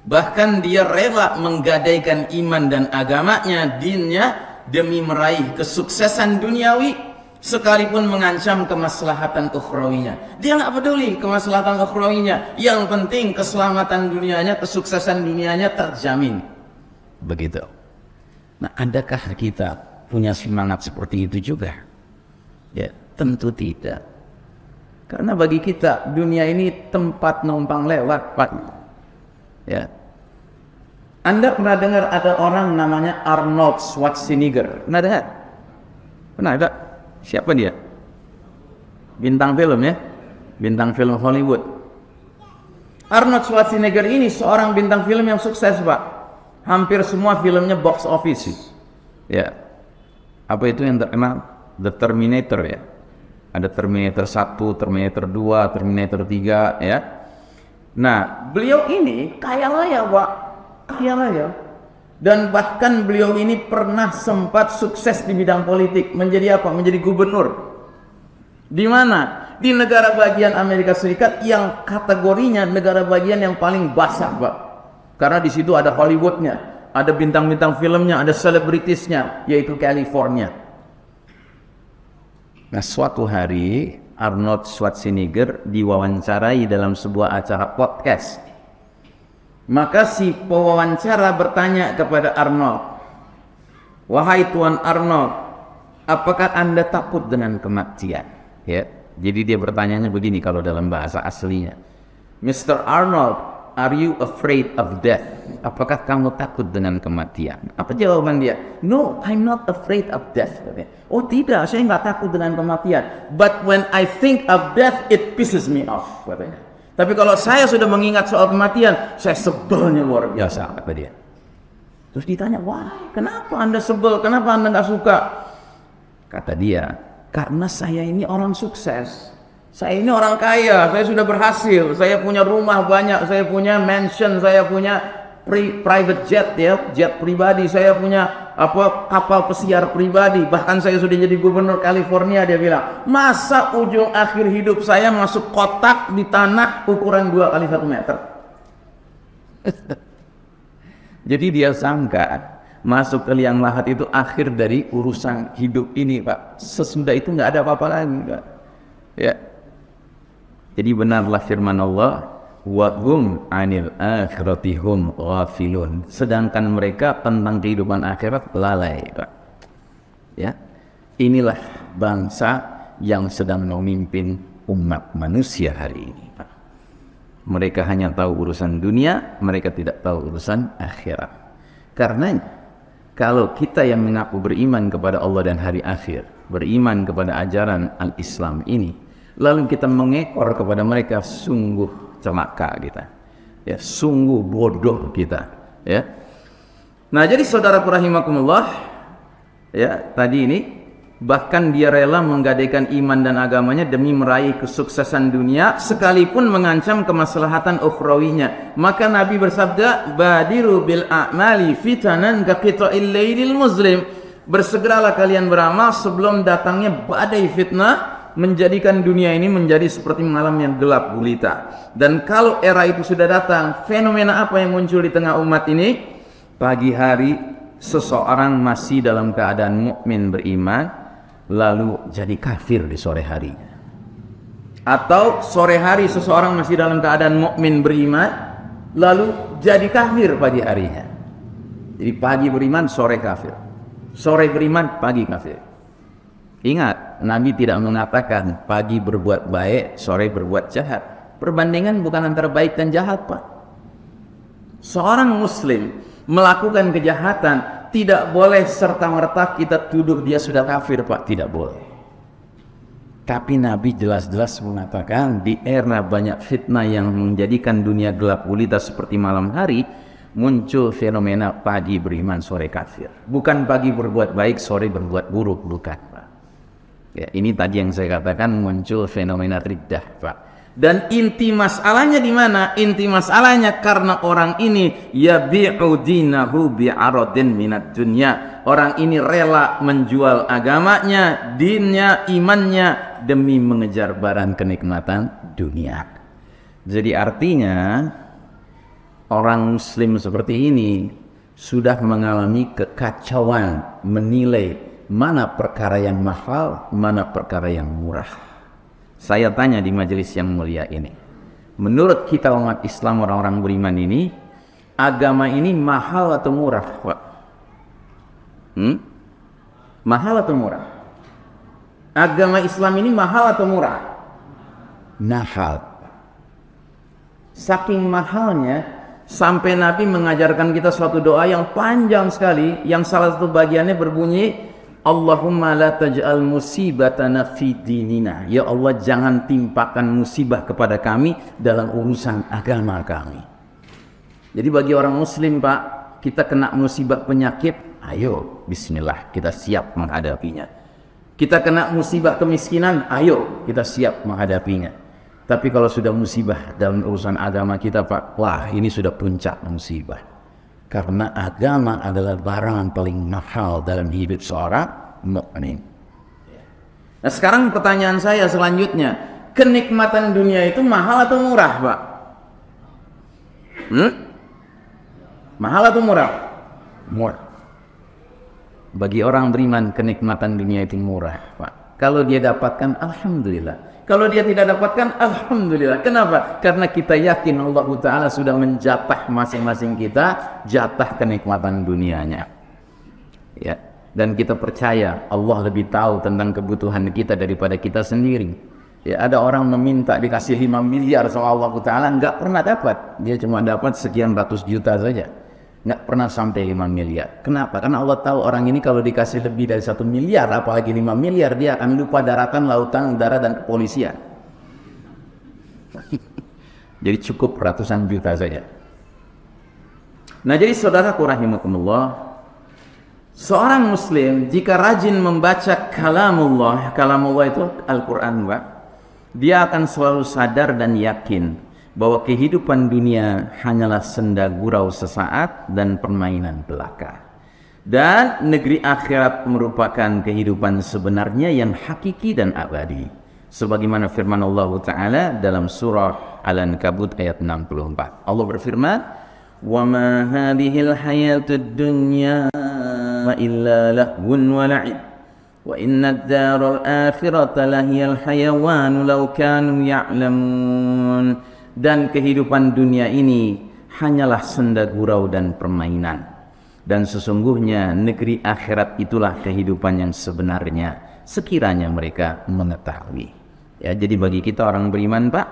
Bahkan dia rela menggadaikan iman dan agamanya, dinnya, demi meraih kesuksesan duniawi, sekalipun mengancam kemaslahatan ukhrawinya. Dia nggak peduli kemaslahatan ukhrawinya, yang penting keselamatan dunianya, kesuksesan dunianya terjamin. Begitu. Nah, adakah kita punya semangat seperti itu juga? Ya, tentu tidak. Karena bagi kita dunia ini tempat numpang lewat, Pak. Ya. Anda pernah dengar ada orang namanya Arnold Schwarzenegger? Pernah dengar? Pernah ada? Siapa dia? Bintang film, ya, bintang film Hollywood. Arnold Schwarzenegger ini seorang bintang film yang sukses, Pak. Hampir semua filmnya box office. Ya. Apa itu yang terkenal? The Terminator, ya. Ada Terminator 1, Terminator 2, Terminator 3, ya. Nah, beliau ini kaya raya, Pak. Kaya raya. Dan bahkan beliau ini pernah sempat sukses di bidang politik. Menjadi apa? Menjadi gubernur. Di mana? Di negara bagian Amerika Serikat yang kategorinya negara bagian yang paling basah, Pak. Karena di situ ada Hollywoodnya, ada bintang-bintang filmnya, ada selebritisnya, yaitu California. Nah, suatu hari Arnold Schwarzenegger diwawancarai dalam sebuah acara podcast. Maka si pewawancara bertanya kepada Arnold, wahai Tuan Arnold, apakah Anda takut dengan kematian? Ya, jadi dia bertanyanya begini kalau dalam bahasa aslinya, Mr. Arnold, are you afraid of death? Apakah kamu takut dengan kematian? Apa jawaban dia? No, I'm not afraid of death. Oh tidak, saya nggak takut dengan kematian. But when I think of death, it pisses me off. Katanya. Tapi kalau saya sudah mengingat soal kematian, saya sebelnya luar biasa, kata dia. Terus ditanya, wah, kenapa Anda sebel? Kenapa Anda nggak suka? Kata dia, karena saya ini orang sukses. Saya ini orang kaya, saya sudah berhasil. Saya punya rumah banyak, saya punya mansion, saya punya private jet, ya, jet pribadi. Saya punya kapal pesiar pribadi. Bahkan saya sudah jadi gubernur California, dia bilang. Masa ujung akhir hidup saya masuk kotak di tanah ukuran 2 kali 1 meter? Jadi dia sangka masuk ke liang lahat itu akhir dari urusan hidup ini, Pak. Sesudah itu nggak ada apa-apa lagi, Pak. Ya. Jadi benarlah firman Allah, wa hum 'anil akhirati hum ghafilun. Sedangkan mereka tentang kehidupan akhirat lalai, Pak. Ya. Inilah bangsa yang sedang memimpin umat manusia hari ini, Pak. Mereka hanya tahu urusan dunia, mereka tidak tahu urusan akhirat. Karenanya, kalau kita yang mengaku beriman kepada Allah dan hari akhir, beriman kepada ajaran al-Islam ini, lalu kita mengekor kepada mereka, sungguh celaka kita, ya, sungguh bodoh kita, ya. Nah, jadi saudaraku rahimakumullah, ya, tadi ini Bahkan dia rela menggadaikan iman dan agamanya demi meraih kesuksesan dunia sekalipun mengancam kemaslahatan ukhrawinya. Maka Nabi bersabda, badiru bil a'mali fitanan ka qita'il lailil muslim. Bersegeralah kalian beramal sebelum datangnya badai fitnah menjadikan dunia ini menjadi seperti malam yang gelap gulita. Dan kalau era itu sudah datang, fenomena apa yang muncul di tengah umat ini? Pagi hari seseorang masih dalam keadaan mukmin beriman, lalu jadi kafir di sore harinya. Atau sore hari seseorang masih dalam keadaan mukmin beriman, lalu jadi kafir pagi harinya. Jadi pagi beriman, sore kafir. Sore beriman, pagi kafir. Ingat, Nabi tidak mengatakan pagi berbuat baik, sore berbuat jahat. Perbandingan bukan antara baik dan jahat, Pak. Seorang muslim melakukan kejahatan, tidak boleh serta-merta kita tuduh dia sudah kafir, Pak. Tidak boleh. Tapi Nabi jelas-jelas mengatakan di era banyak fitnah yang menjadikan dunia gelap gulita seperti malam hari, muncul fenomena pagi beriman, sore kafir. Bukan pagi berbuat baik, sore berbuat buruk, bukan, Pak. Ya, ini tadi yang saya katakan muncul fenomena riddah, Pak. Dan inti masalahnya di mana? Inti masalahnya karena orang ini yabi'u dinahu bi'aradin minad dunya. Orang ini rela menjual agamanya, dinnya, imannya demi mengejar barang kenikmatan dunia. Jadi artinya orang muslim seperti ini sudah mengalami kekacauan menilai mana perkara yang mahal, mana perkara yang murah. Saya tanya di majelis yang mulia ini, menurut kita umat Islam, orang-orang beriman ini, agama ini mahal atau murah, Pak? Mahal atau murah? Agama Islam ini mahal atau murah? Mahal. Saking mahalnya sampai Nabi mengajarkan kita suatu doa yang panjang sekali, yang salah satu bagiannya berbunyi, Allahumma la taj'al musibatana fi dinina. Ya Allah, jangan timpakan musibah kepada kami dalam urusan agama kami. Jadi bagi orang muslim, Pak, kita kena musibah penyakit, ayo bismillah, kita siap menghadapinya. Kita kena musibah kemiskinan, ayo kita siap menghadapinya. Tapi kalau sudah musibah dalam urusan agama kita, Pak, wah, ini sudah puncak musibah. Karena agama adalah barang paling mahal dalam hidup seorang mukmin. Nah, sekarang pertanyaan saya selanjutnya, kenikmatan dunia itu mahal atau murah, Pak? Mahal atau murah? Murah. Bagi orang beriman, kenikmatan dunia itu murah, Pak. Kalau dia dapatkan, alhamdulillah. Kalau dia tidak dapatkan, alhamdulillah. Kenapa? Karena kita yakin Allah Ta'ala sudah menjatah masing-masing kita jatah kenikmatan dunianya. Ya. Dan kita percaya Allah lebih tahu tentang kebutuhan kita daripada kita sendiri. Ya, ada orang meminta dikasih 5 miliar sama Allah Ta'ala, nggak pernah dapat. Dia cuma dapat sekian ratus juta saja. Nggak pernah sampai 5 miliar. Kenapa? Karena Allah tahu orang ini kalau dikasih lebih dari 1 miliar, apalagi 5 miliar, dia akan lupa daratan, lautan, udara, dan kepolisian. Jadi cukup ratusan juta saja. Nah, jadi saudaraku rahimakumullah, seorang muslim jika rajin membaca kalamullah itu Al-Quran, Pak, dia akan selalu sadar dan yakin bahwa kehidupan dunia hanyalah senda gurau sesaat dan permainan belaka. Dan negeri akhirat merupakan kehidupan sebenarnya yang hakiki dan abadi. Sebagaimana firman Allah Ta'ala dalam surah Al-Ankabut ayat 64. Allah berfirman, وَمَا هَذِهِ الْحَيَاةُ الدُّنْيَا إِلَّا لَهْوٌ وَلَعِبٌ وَإِنَّ الدَّارَ الْآخِرَةَ لَهِيَ الْحَيَوَانُ لَوْ كَانُوا يَعْلَمُونَ. Dan kehidupan dunia ini hanyalah senda gurau dan permainan. Dan sesungguhnya negeri akhirat itulah kehidupan yang sebenarnya, sekiranya mereka mengetahui. Ya, jadi bagi kita orang beriman, Pak,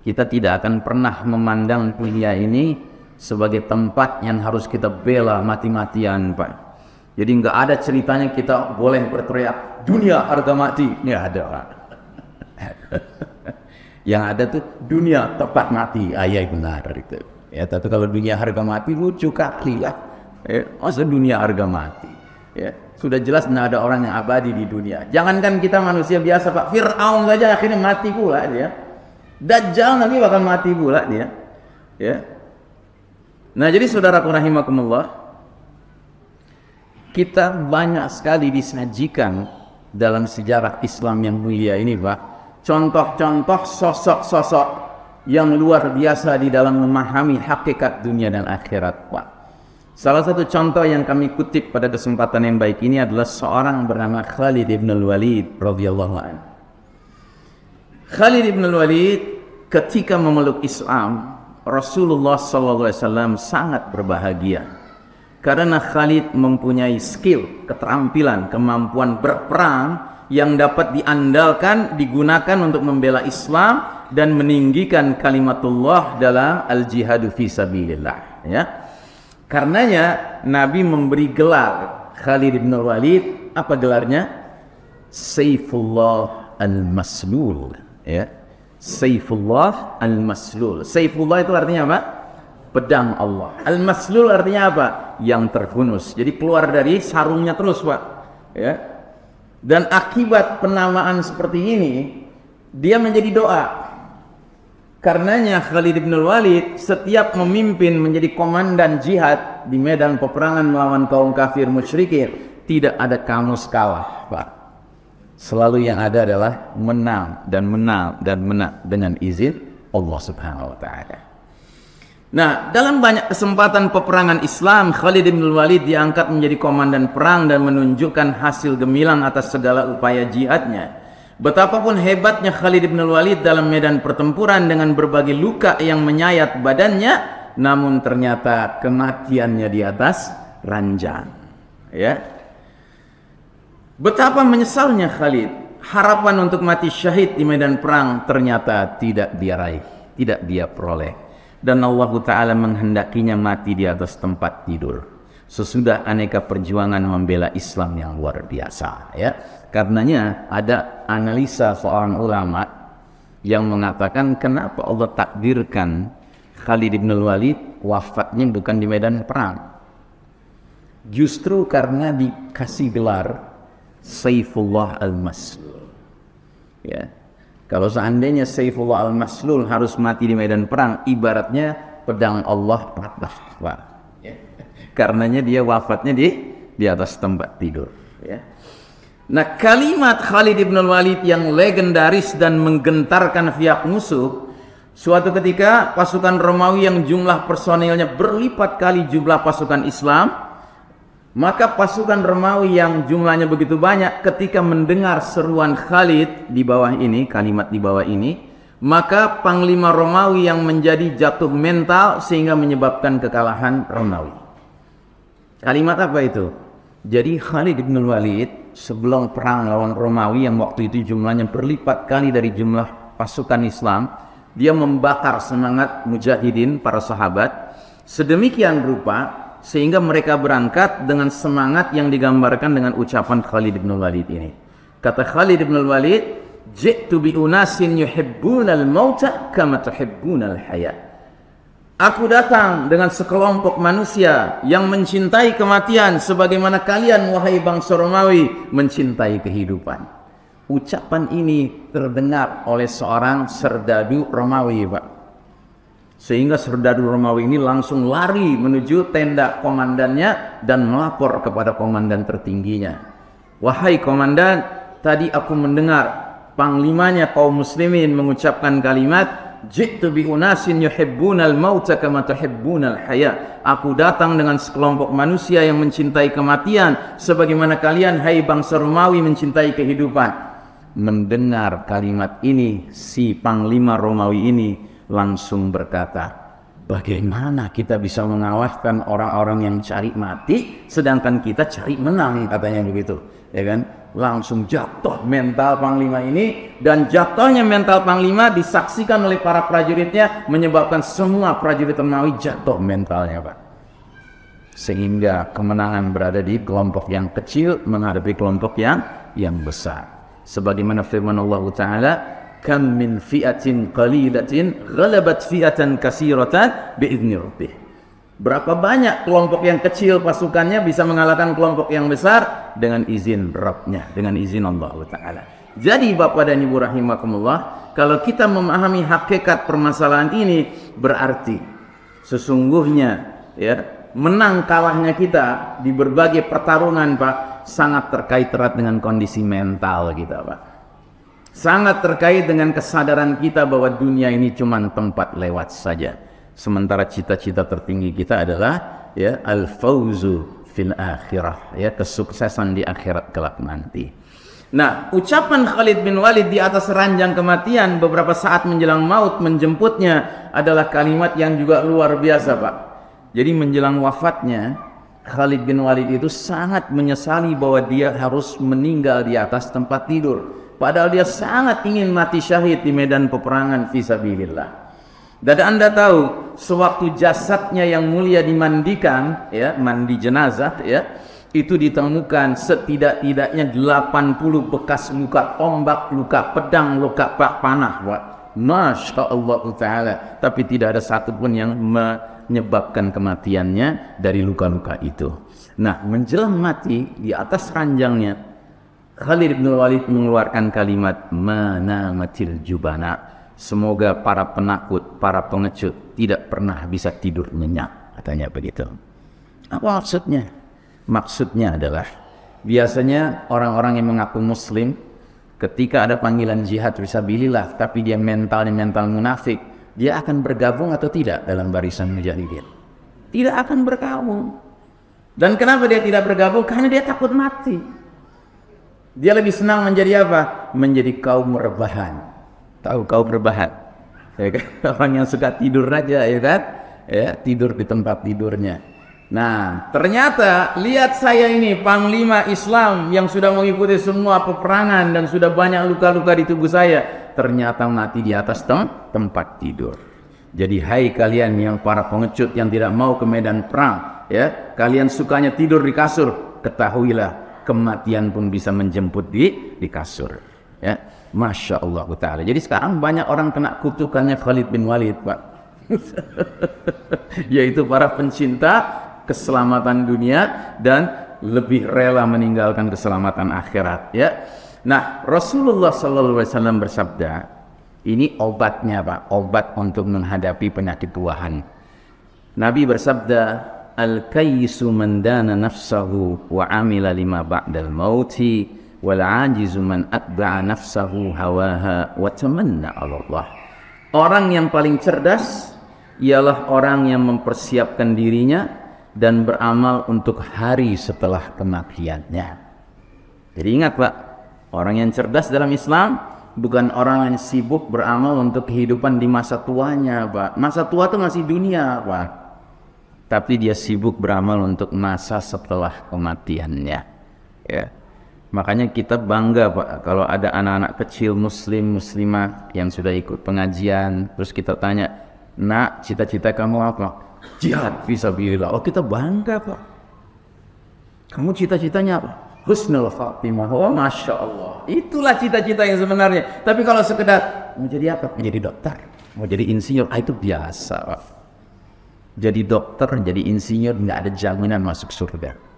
kita tidak akan pernah memandang dunia ini sebagai tempat yang harus kita bela mati-matian, Pak. Jadi nggak ada ceritanya kita boleh berteriak dunia harga mati. Ya ada, Pak. Yang ada tuh dunia tepat mati, ayah benar itu. Ya, tapi kalau dunia harga mati lucu kali lah. Masa dunia harga mati? Ya, sudah jelas tidak ada orang yang abadi di dunia. Jangankan kita manusia biasa, Pak, Fir'aun saja akhirnya mati pula dia. Dajjal nanti bakal mati pula dia. Ya. Nah, jadi saudaraku rahimakumullah, kita banyak sekali disajikan dalam sejarah Islam yang mulia ini, Pak, contoh-contoh sosok-sosok yang luar biasa di dalam memahami hakikat dunia dan akhirat, Pak. Salah satu contoh yang kami kutip pada kesempatan yang baik ini adalah seorang bernama Khalid ibn al-Walid radhiyallahu anhu. Khalid ibn al-Walid ketika memeluk Islam, Rasulullah SAW sangat berbahagia karena Khalid mempunyai skill, keterampilan, kemampuan berperang yang dapat diandalkan, digunakan untuk membela Islam dan meninggikan kalimatullah dalam al-jihadu fi sabilillah, ya. Karenanya Nabi memberi gelar Khalid bin Walid, apa gelarnya? Saifullah al-Maslul, ya. Saifullah al-Maslul. Saifullah itu artinya apa? Pedang Allah. Al-Maslul artinya apa? Yang terhunus. Jadi keluar dari sarungnya terus, Pak. Ya. Dan akibat penamaan seperti ini, dia menjadi doa. Karenanya Khalid bin Walid setiap memimpin menjadi komandan jihad di medan peperangan melawan kaum kafir musyrikin, tidak ada kamus kalah, Pak. Selalu yang ada adalah menang dan menang dan menang dengan izin Allah Subhanahu wa taala. Nah, dalam banyak kesempatan peperangan Islam, Khalid bin Walid diangkat menjadi komandan perang dan menunjukkan hasil gemilang atas segala upaya jihadnya. Betapapun hebatnya Khalid bin Walid dalam medan pertempuran dengan berbagai luka yang menyayat badannya, namun ternyata kematiannya di atas ranjang. Ya. Betapa menyesalnya Khalid. Harapan untuk mati syahid di medan perang ternyata tidak dia raih, tidak dia peroleh. Dan Allah Ta'ala menghendakinya mati di atas tempat tidur sesudah aneka perjuangan membela Islam yang luar biasa, ya. Karenanya ada analisa seorang ulama yang mengatakan kenapa Allah takdirkan Khalid bin Walid wafatnya bukan di medan perang. Justru karena dikasih gelar Saifullah al-Maslul. Ya. Kalau seandainya Saifullah al-Maslul harus mati di medan perang, ibaratnya pedang Allah patah, Pak. Ya. Karenanya dia wafatnya di atas tempat tidur, ya. Nah, kalimat Khalid bin Walid yang legendaris dan menggentarkan pihak musuh, suatu ketika pasukan Romawi yang jumlah personilnya berlipat kali jumlah pasukan Islam, maka pasukan Romawi yang jumlahnya begitu banyak ketika mendengar seruan Khalid di bawah ini, kalimat di bawah ini, maka panglima Romawi yang menjadi jatuh mental sehingga menyebabkan kekalahan Romawi. Kalimat apa itu? Jadi Khalid bin Walid sebelum perang lawan Romawi yang waktu itu jumlahnya berlipat kali dari jumlah pasukan Islam, dia membakar semangat mujahidin para sahabat sedemikian rupa sehingga mereka berangkat dengan semangat yang digambarkan dengan ucapan Khalid bin Walid ini. Kata Khalid bin Walid, "Ji'tu bi unasin yuhibbunal mauta kama tuhibbunal hayat." Aku datang dengan sekelompok manusia yang mencintai kematian sebagaimana kalian, wahai bangsa Romawi, mencintai kehidupan. Ucapan ini terdengar oleh seorang serdadu Romawi, Pak. Sehingga serdadu Romawi ini langsung lari menuju tenda komandannya dan melapor kepada komandan tertingginya. Wahai komandan, tadi aku mendengar panglimanya kaum muslimin mengucapkan kalimat, "Ji'tu bi unasin yuhibbunal mauta kama tuhibbunal haya." Aku datang dengan sekelompok manusia yang mencintai kematian sebagaimana kalian, hai bangsa Romawi, mencintai kehidupan. Mendengar kalimat ini, si panglima Romawi ini langsung berkata, bagaimana kita bisa mengawaskan orang-orang yang cari mati sedangkan kita cari menang, katanya begitu, ya kan? Langsung jatuh mental panglima ini, dan jatuhnya mental panglima disaksikan oleh para prajuritnya, menyebabkan semua prajurit Romawi jatuh mentalnya, Pak. Sehingga kemenangan berada di kelompok yang kecil menghadapi kelompok yang besar. Sebagaimana firman Allah Ta'ala, "Kam min fi'atin qalilatin ghalabat fi'atan katsiratan bi'izni rabbih." Berapa banyak kelompok yang kecil pasukannya bisa mengalahkan kelompok yang besar dengan izin Rabbnya, dengan izin Allah Ta'ala. Jadi Bapak dan Ibu rahimakumullah, kalau kita memahami hakikat permasalahan ini, berarti sesungguhnya ya, menang kalahnya kita di berbagai pertarungan Pak, sangat terkait erat dengan kondisi mental kita Pak. Sangat terkait dengan kesadaran kita bahwa dunia ini cuma tempat lewat saja. Sementara cita-cita tertinggi kita adalah ya al-fauzu fil akhirah, ya kesuksesan di akhirat kelak nanti. Nah, ucapan Khalid bin Walid di atas ranjang kematian beberapa saat menjelang maut menjemputnya adalah kalimat yang juga luar biasa, Pak. Jadi menjelang wafatnya, Khalid bin Walid itu sangat menyesali bahwa dia harus meninggal di atas tempat tidur. Padahal dia sangat ingin mati syahid di medan peperangan fisabilillah. Dan Anda tahu, sewaktu jasadnya yang mulia dimandikan, ya, mandi jenazah, ya, itu ditemukan setidak-tidaknya 80 bekas luka tombak, luka pedang, luka panah. Masya Allah Ta'ala. Tapi tidak ada satupun yang menyebabkan kematiannya dari luka-luka itu. Nah, menjelang mati di atas ranjangnya, Khalid bin Walid mengeluarkan kalimat manamatil jubana. Semoga para penakut, para pengecut tidak pernah bisa tidur nyenyak, katanya begitu. Apa maksudnya? Maksudnya adalah biasanya orang-orang yang mengaku muslim ketika ada panggilan jihad fisabilillah tapi dia mental munafik, dia akan bergabung atau tidak dalam barisan mujahidin? Tidak akan bergabung. Dan kenapa dia tidak bergabung? Karena dia takut mati. Dia lebih senang menjadi apa? Menjadi kaum rebahan. Tahu kaum rebahan, ya kan? Orang yang suka tidur aja, ya kan? Ya, tidur di tempat tidurnya. Nah, ternyata lihat saya ini panglima Islam yang sudah mengikuti semua peperangan dan sudah banyak luka-luka di tubuh saya, ternyata mati di atas tempat tidur. Jadi hai kalian yang para pengecut yang tidak mau ke medan perang, ya, kalian sukanya tidur di kasur, ketahuilah kematian pun bisa menjemput di kasur, ya. Masya Allah Ta'ala. Jadi sekarang banyak orang kena kutukannya Khalid bin Walid, Pak. Yaitu para pencinta keselamatan dunia dan lebih rela meninggalkan keselamatan akhirat, ya. Nah, Rasulullah SAW bersabda, ini obatnya, Pak, obat untuk menghadapi penyakit tuahan. Nabi bersabda, al-kayyisu man dana nafsahu wa amila lima ba'dal mauti wal ajizu man atba'a nafsahu hawaha wa tamanna 'ala Allah. Orang yang paling cerdas ialah orang yang mempersiapkan dirinya dan beramal untuk hari setelah kematiannya. Jadi ingat, Pak, orang yang cerdas dalam Islam bukan orang yang sibuk beramal untuk kehidupan di masa tuanya, Pak. Masa tua itu masih dunia, Pak. Tapi dia sibuk beramal untuk masa setelah kematiannya, ya. Makanya kita bangga, Pak, kalau ada anak-anak kecil muslim, muslimah yang sudah ikut pengajian, terus kita tanya, nak, cita-cita kamu apa? Jihad fisabilillah. Oh, kita bangga, Pak. Kamu cita-citanya apa? Husnul Khatimah. Oh, Masya Allah. Itulah cita-cita yang sebenarnya. Tapi kalau sekedar mau jadi apa? Menjadi dokter, mau jadi insinyur, itu biasa, Pak. Jadi dokter, jadi insinyur, nggak ada jaminan masuk surga.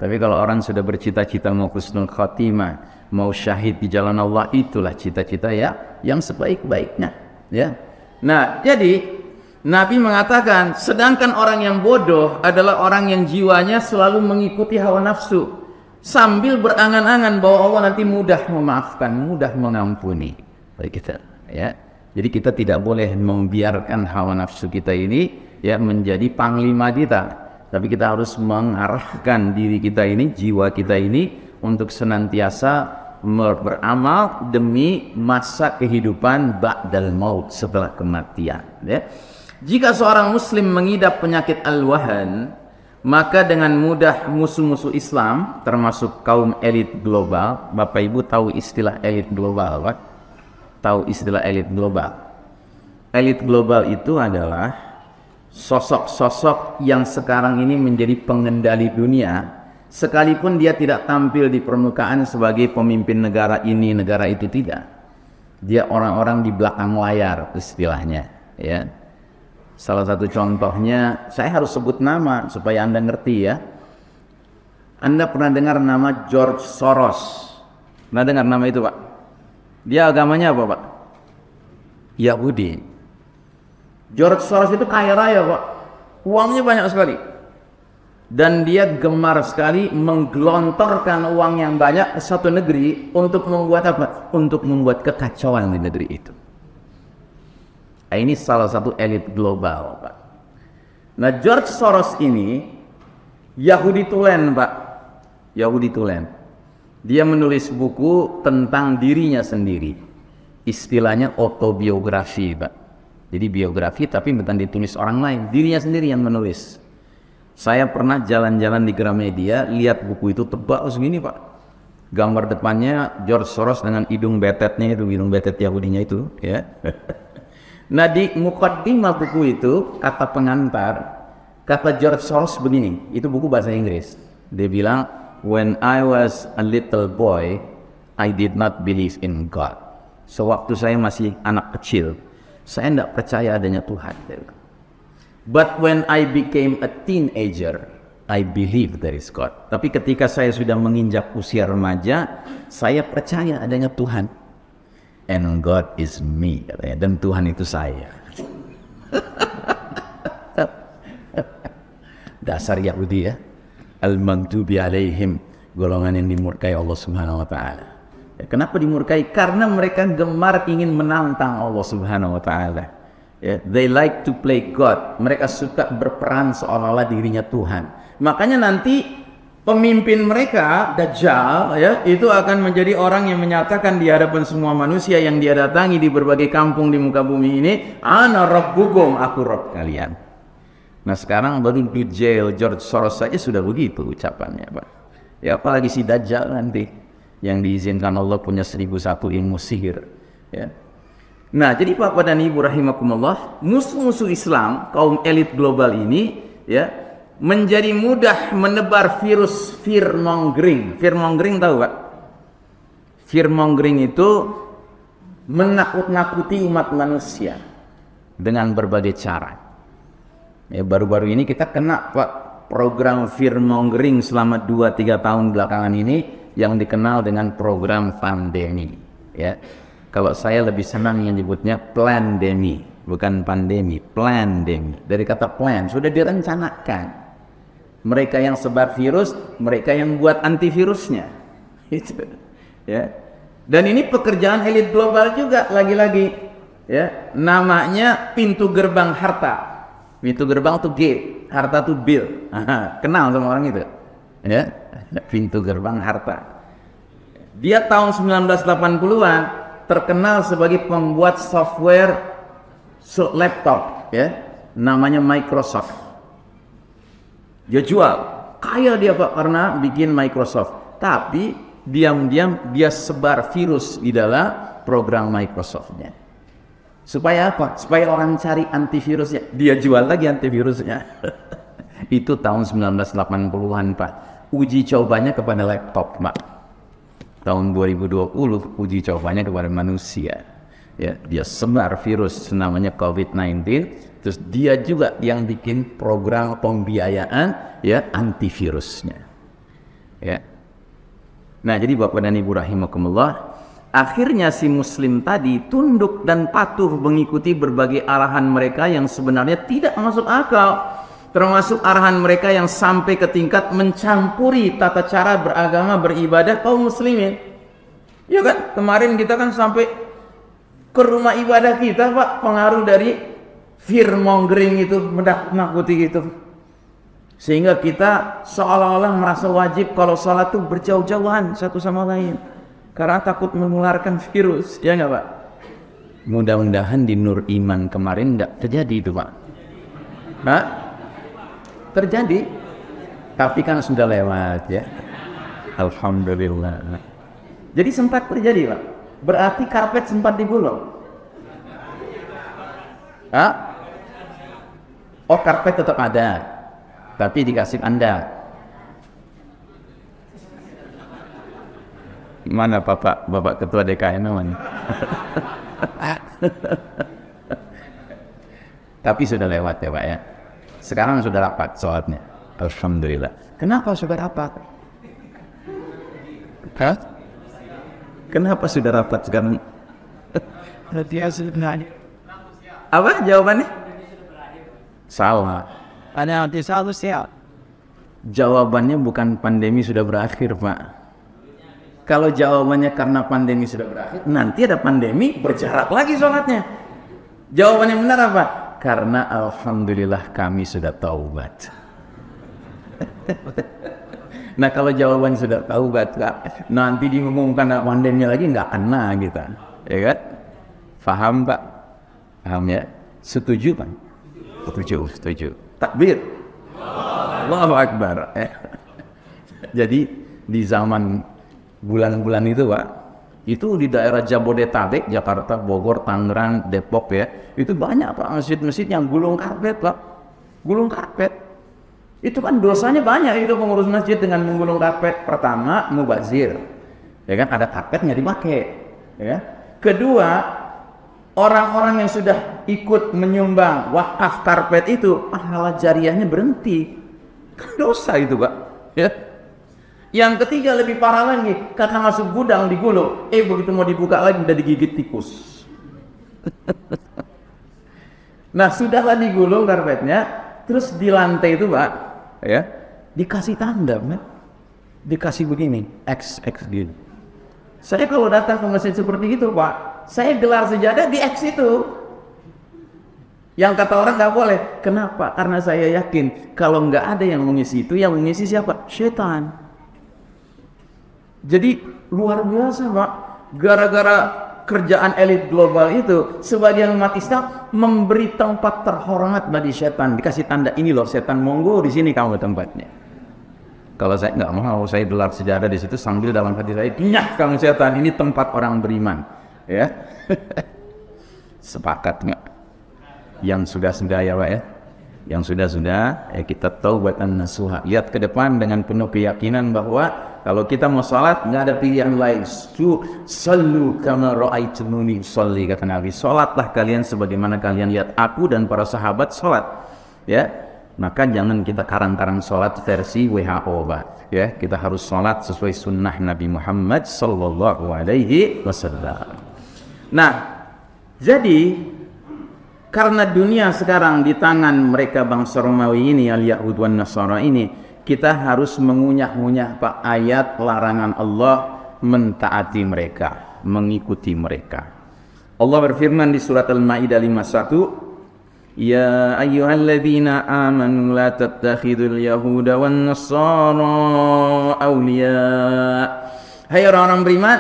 Tapi kalau orang sudah bercita-cita mau husnul khatimah, mau syahid di jalan Allah, itulah cita-cita ya yang sebaik-baiknya, ya. Nah, jadi Nabi mengatakan, sedangkan orang yang bodoh adalah orang yang jiwanya selalu mengikuti hawa nafsu sambil berangan-angan bahwa Allah nanti mudah memaafkan, mudah mengampuni bagi kita, ya. Jadi kita tidak boleh membiarkan hawa nafsu kita ini ya menjadi panglima kita. Tapi kita harus mengarahkan diri kita ini, jiwa kita ini untuk senantiasa beramal demi masa kehidupan ba'dal maut, setelah kematian, ya. Jika seorang muslim mengidap penyakit al-wahan, maka dengan mudah musuh-musuh Islam termasuk kaum elit global, Bapak Ibu tahu istilah elit global, Pak? Tahu istilah elit global? Elit global itu adalah sosok-sosok yang sekarang ini menjadi pengendali dunia, sekalipun dia tidak tampil di permukaan sebagai pemimpin negara ini, negara itu, tidak. Dia orang-orang di belakang layar istilahnya, ya. Salah satu contohnya, saya harus sebut nama supaya Anda ngerti ya. Anda pernah dengar nama George Soros? Pernah dengar nama itu, Pak? Dia agamanya apa, Pak? Yahudi. George Soros itu kaya raya, Pak. Uangnya banyak sekali. Dan dia gemar sekali menggelontorkan uang yang banyak ke satu negeri untuk membuat apa? Untuk membuat kekacauan di negeri itu. Nah, ini salah satu elit global, Pak. Nah, George Soros ini Yahudi tulen, Pak. Yahudi tulen. Dia menulis buku tentang dirinya sendiri. Istilahnya autobiografi, Pak. Jadi biografi tapi bukan ditulis orang lain, dirinya sendiri yang menulis. Saya pernah jalan-jalan di Gramedia, lihat buku itu tebal segini, Pak. Gambar depannya George Soros dengan hidung betetnya itu, hidung betet Yahudinya itu, ya. Nah, di mukaddimah buku itu, kata pengantar, kata George Soros begini, itu buku bahasa Inggris. Dia bilang, "When I was a little boy, I did not believe in God." Sewaktu saya masih anak kecil, saya tidak percaya adanya Tuhan. But when I became a teenager, I believe there is God. Tapi ketika saya sudah menginjak usia remaja, saya percaya adanya Tuhan. And God is me, katanya. Dan Tuhan itu saya. Dasar Yahudi ya. Al-Maghdubi alaihim, golongan yang dimurkai Allah Subhanahu wa taala. Kenapa dimurkai? Karena mereka gemar ingin menantang Allah Subhanahu wa taala. They like to play God. Mereka suka berperan seolah-olah dirinya Tuhan. Makanya nanti pemimpin mereka, Dajjal, ya, itu akan menjadi orang yang menyatakan di hadapan semua manusia yang dia datangi di berbagai kampung di muka bumi ini, "Ana rabbukum, aku Rabb kalian." Nah, sekarang baru di jail George Soros saja sudah begitu ucapannya, Pak. Ya, apalagi si Dajjal nanti yang diizinkan Allah punya 1001 ilmu sihir, ya. Nah, jadi Bapak dan Ibu rahimakumullah, musuh-musuh Islam, kaum elit global ini, ya, menjadi mudah menebar virus fear-mongering. Fear-mongering tahu, Pak? Fear-mongering itu menakut-nakuti umat manusia dengan berbagai cara. Ya, baru-baru ini kita kena, Pak, program fear-mongering selama 2-3 tahun belakangan ini yang dikenal dengan program pandemi, ya. Kalau saya lebih senang yang nyebutnya plandemi, bukan pandemi, plandemi. Dari kata plan, sudah direncanakan. Mereka yang sebar virus, mereka yang buat antivirusnya. Itu, ya. Dan ini pekerjaan elit global juga, lagi-lagi, ya. Namanya pintu gerbang harta. Pintu gerbang itu gate, harta itu bill. Kenal sama orang itu, ya. Pintu gerbang harta. Dia tahun 1980-an terkenal sebagai pembuat software laptop, ya, namanya Microsoft. Dia jual, kaya dia, Pak, karena bikin Microsoft. Tapi diam-diam dia sebar virus di dalam program Microsoftnya. Supaya apa? Supaya orang cari antivirusnya. Dia jual lagi antivirusnya. Itu tahun 1980-an, Pak. Uji cobanya kepada laptop, Pak. Tahun 2020 uji cobanya kepada manusia, ya. Dia sebar virus namanya COVID-19, terus dia juga yang bikin program pembiayaan, ya, antivirusnya, ya. Nah, jadi Bapak dan Ibu rahimakumullah, akhirnya si muslim tadi tunduk dan patuh mengikuti berbagai arahan mereka yang sebenarnya tidak masuk akal. Termasuk arahan mereka yang sampai ke tingkat mencampuri tata cara beragama, beribadah kaum muslimin. Ya kan, kemarin kita kan sampai ke rumah ibadah kita, Pak, pengaruh dari fear-mongering itu, menakut-nakuti itu. Sehingga kita seolah-olah merasa wajib kalau sholat itu berjauh-jauhan satu sama lain. Karena takut menularkan virus, ya nggak, Pak? Mudah-mudahan di Nur Iman kemarin nggak terjadi itu, Pak. Hah? Terjadi, tapi kan sudah lewat, ya. Alhamdulillah. Jadi sempat terjadi, Pak. Berarti karpet sempat digulung. Hah? Oh, karpet tetap ada, tapi dikasih Anda. Mana Bapak Ketua DKN mana? Tapi sudah lewat ya Pak ya. Sekarang sudah rapat sholatnya. Alhamdulillah. Kenapa sudah rapat? Hah? Kenapa sudah rapat sekarang? Apa jawabannya? Salah. Jawabannya bukan pandemi sudah berakhir Pak. Kalau jawabannya karena pandemi sudah berakhir, nanti ada pandemi berjarak lagi sholatnya. Jawabannya benar apa? Karena alhamdulillah kami sudah taubat. Nah kalau jawaban sudah taubat, nanti diumumkan pandemi lagi nggak kena kita, ya kan? Faham Pak? Paham ya? Setuju Pak? Setuju. Takbir. Allahu Akbar. Jadi di zaman bulan-bulan itu Pak, itu di daerah Jabodetabek, Jakarta, Bogor, Tangerang, Depok ya, itu banyak Pak masjid-masjid yang gulung karpet Pak. Gulung karpet. Itu kan dosanya banyak itu pengurus masjid dengan menggulung karpet. Pertama, mubazir. Ya kan, ada karpetnya dipakai, ya. Kedua, orang-orang yang sudah ikut menyumbang wakaf karpet itu, pahala jariahnya berhenti. Kan dosa itu Pak, ya. Yang ketiga lebih parah lagi, karena masuk gudang digulung, begitu mau dibuka lagi udah digigit tikus. Nah sudahlah digulung karpetnya, terus di lantai itu Pak, ya, dikasih tanda, man. Dikasih begini, X gitu. Saya kalau datang ke masjid seperti itu Pak, saya gelar sejadah di X itu. Yang kata orang nggak boleh, kenapa? Karena saya yakin kalau nggak ada yang mengisi itu, yang mengisi siapa? Syaitan. Jadi luar biasa Pak, gara-gara kerjaan elit global itu, sebagian umat Islam memberi tempat terhormat bagi setan, dikasih tanda ini loh setan, monggo di sini kamu tempatnya. Kalau saya nggak mau, saya gelar sejadah di situ sambil dalam hati saya, nyah kamu setan, ini tempat orang beriman, ya. Sepakat nggak? Yang sudah ya Pak ya, yang sudah ya kita taubatan nasuha. Lihat ke depan dengan penuh keyakinan bahwa kalau kita mau salat nggak ada pilihan lain. Sallu kama ra'aitumuni usolli, kata Nabi. Salatlah kalian sebagaimana kalian lihat aku dan para sahabat salat. Ya, maka jangan kita karang-karang salat versi WHO Pak. Ya, kita harus salat sesuai sunnah Nabi Muhammad sallallahu alaihi wasallam. Nah, jadi karena dunia sekarang di tangan mereka bangsa Romawi ini, al-Yahud wan Nasara ini, kita harus mengunyah-ngunyah Pak ayat larangan Allah, mentaati mereka, mengikuti mereka. Allah berfirman di surat Al-Maidah 51, Ya ayyuhalladzina amanu la tattakhidul yahuda wan nasara awliya. Hai orang-orang beriman,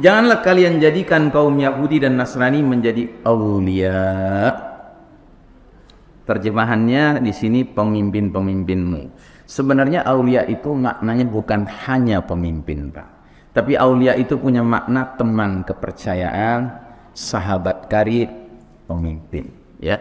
janganlah kalian jadikan kaum Yahudi dan Nasrani menjadi aulia. Terjemahannya di sini pemimpin-pemimpinmu. Sebenarnya aulia itu maknanya bukan hanya pemimpin Pak, tapi aulia itu punya makna teman kepercayaan, sahabat karib, pemimpin, ya.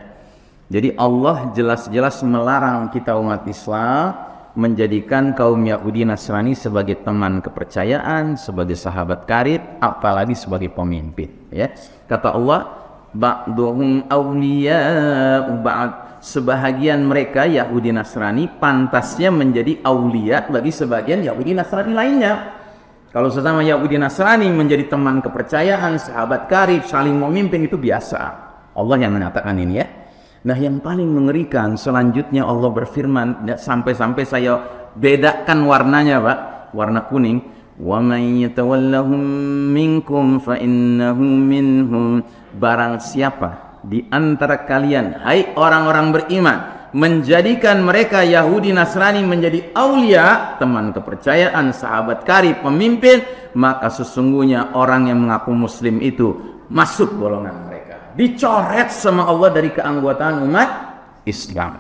Jadi Allah jelas-jelas melarang kita umat Islam menjadikan kaum Yahudi Nasrani sebagai teman kepercayaan, sebagai sahabat karib, apalagi sebagai pemimpin, ya. Kata Allah, ba'duhum awliya'u ba'd. Sebahagian mereka Yahudi Nasrani pantasnya menjadi aulia bagi sebagian Yahudi Nasrani lainnya. Kalau sesama Yahudi Nasrani menjadi teman kepercayaan, sahabat karib, saling memimpin, itu biasa. Allah yang mengatakan ini, ya. Nah yang paling mengerikan selanjutnya Allah berfirman, sampai-sampai saya bedakan warnanya Pak, warna kuning, wa may yatawallahum minkum fa innahu minhum. Barang siapa di antara kalian, hai orang-orang beriman, menjadikan mereka Yahudi Nasrani menjadi aulia, teman kepercayaan, sahabat karib, pemimpin, maka sesungguhnya orang yang mengaku muslim itu masuk golongan mereka, dicoret sama Allah dari keanggotaan umat Islam.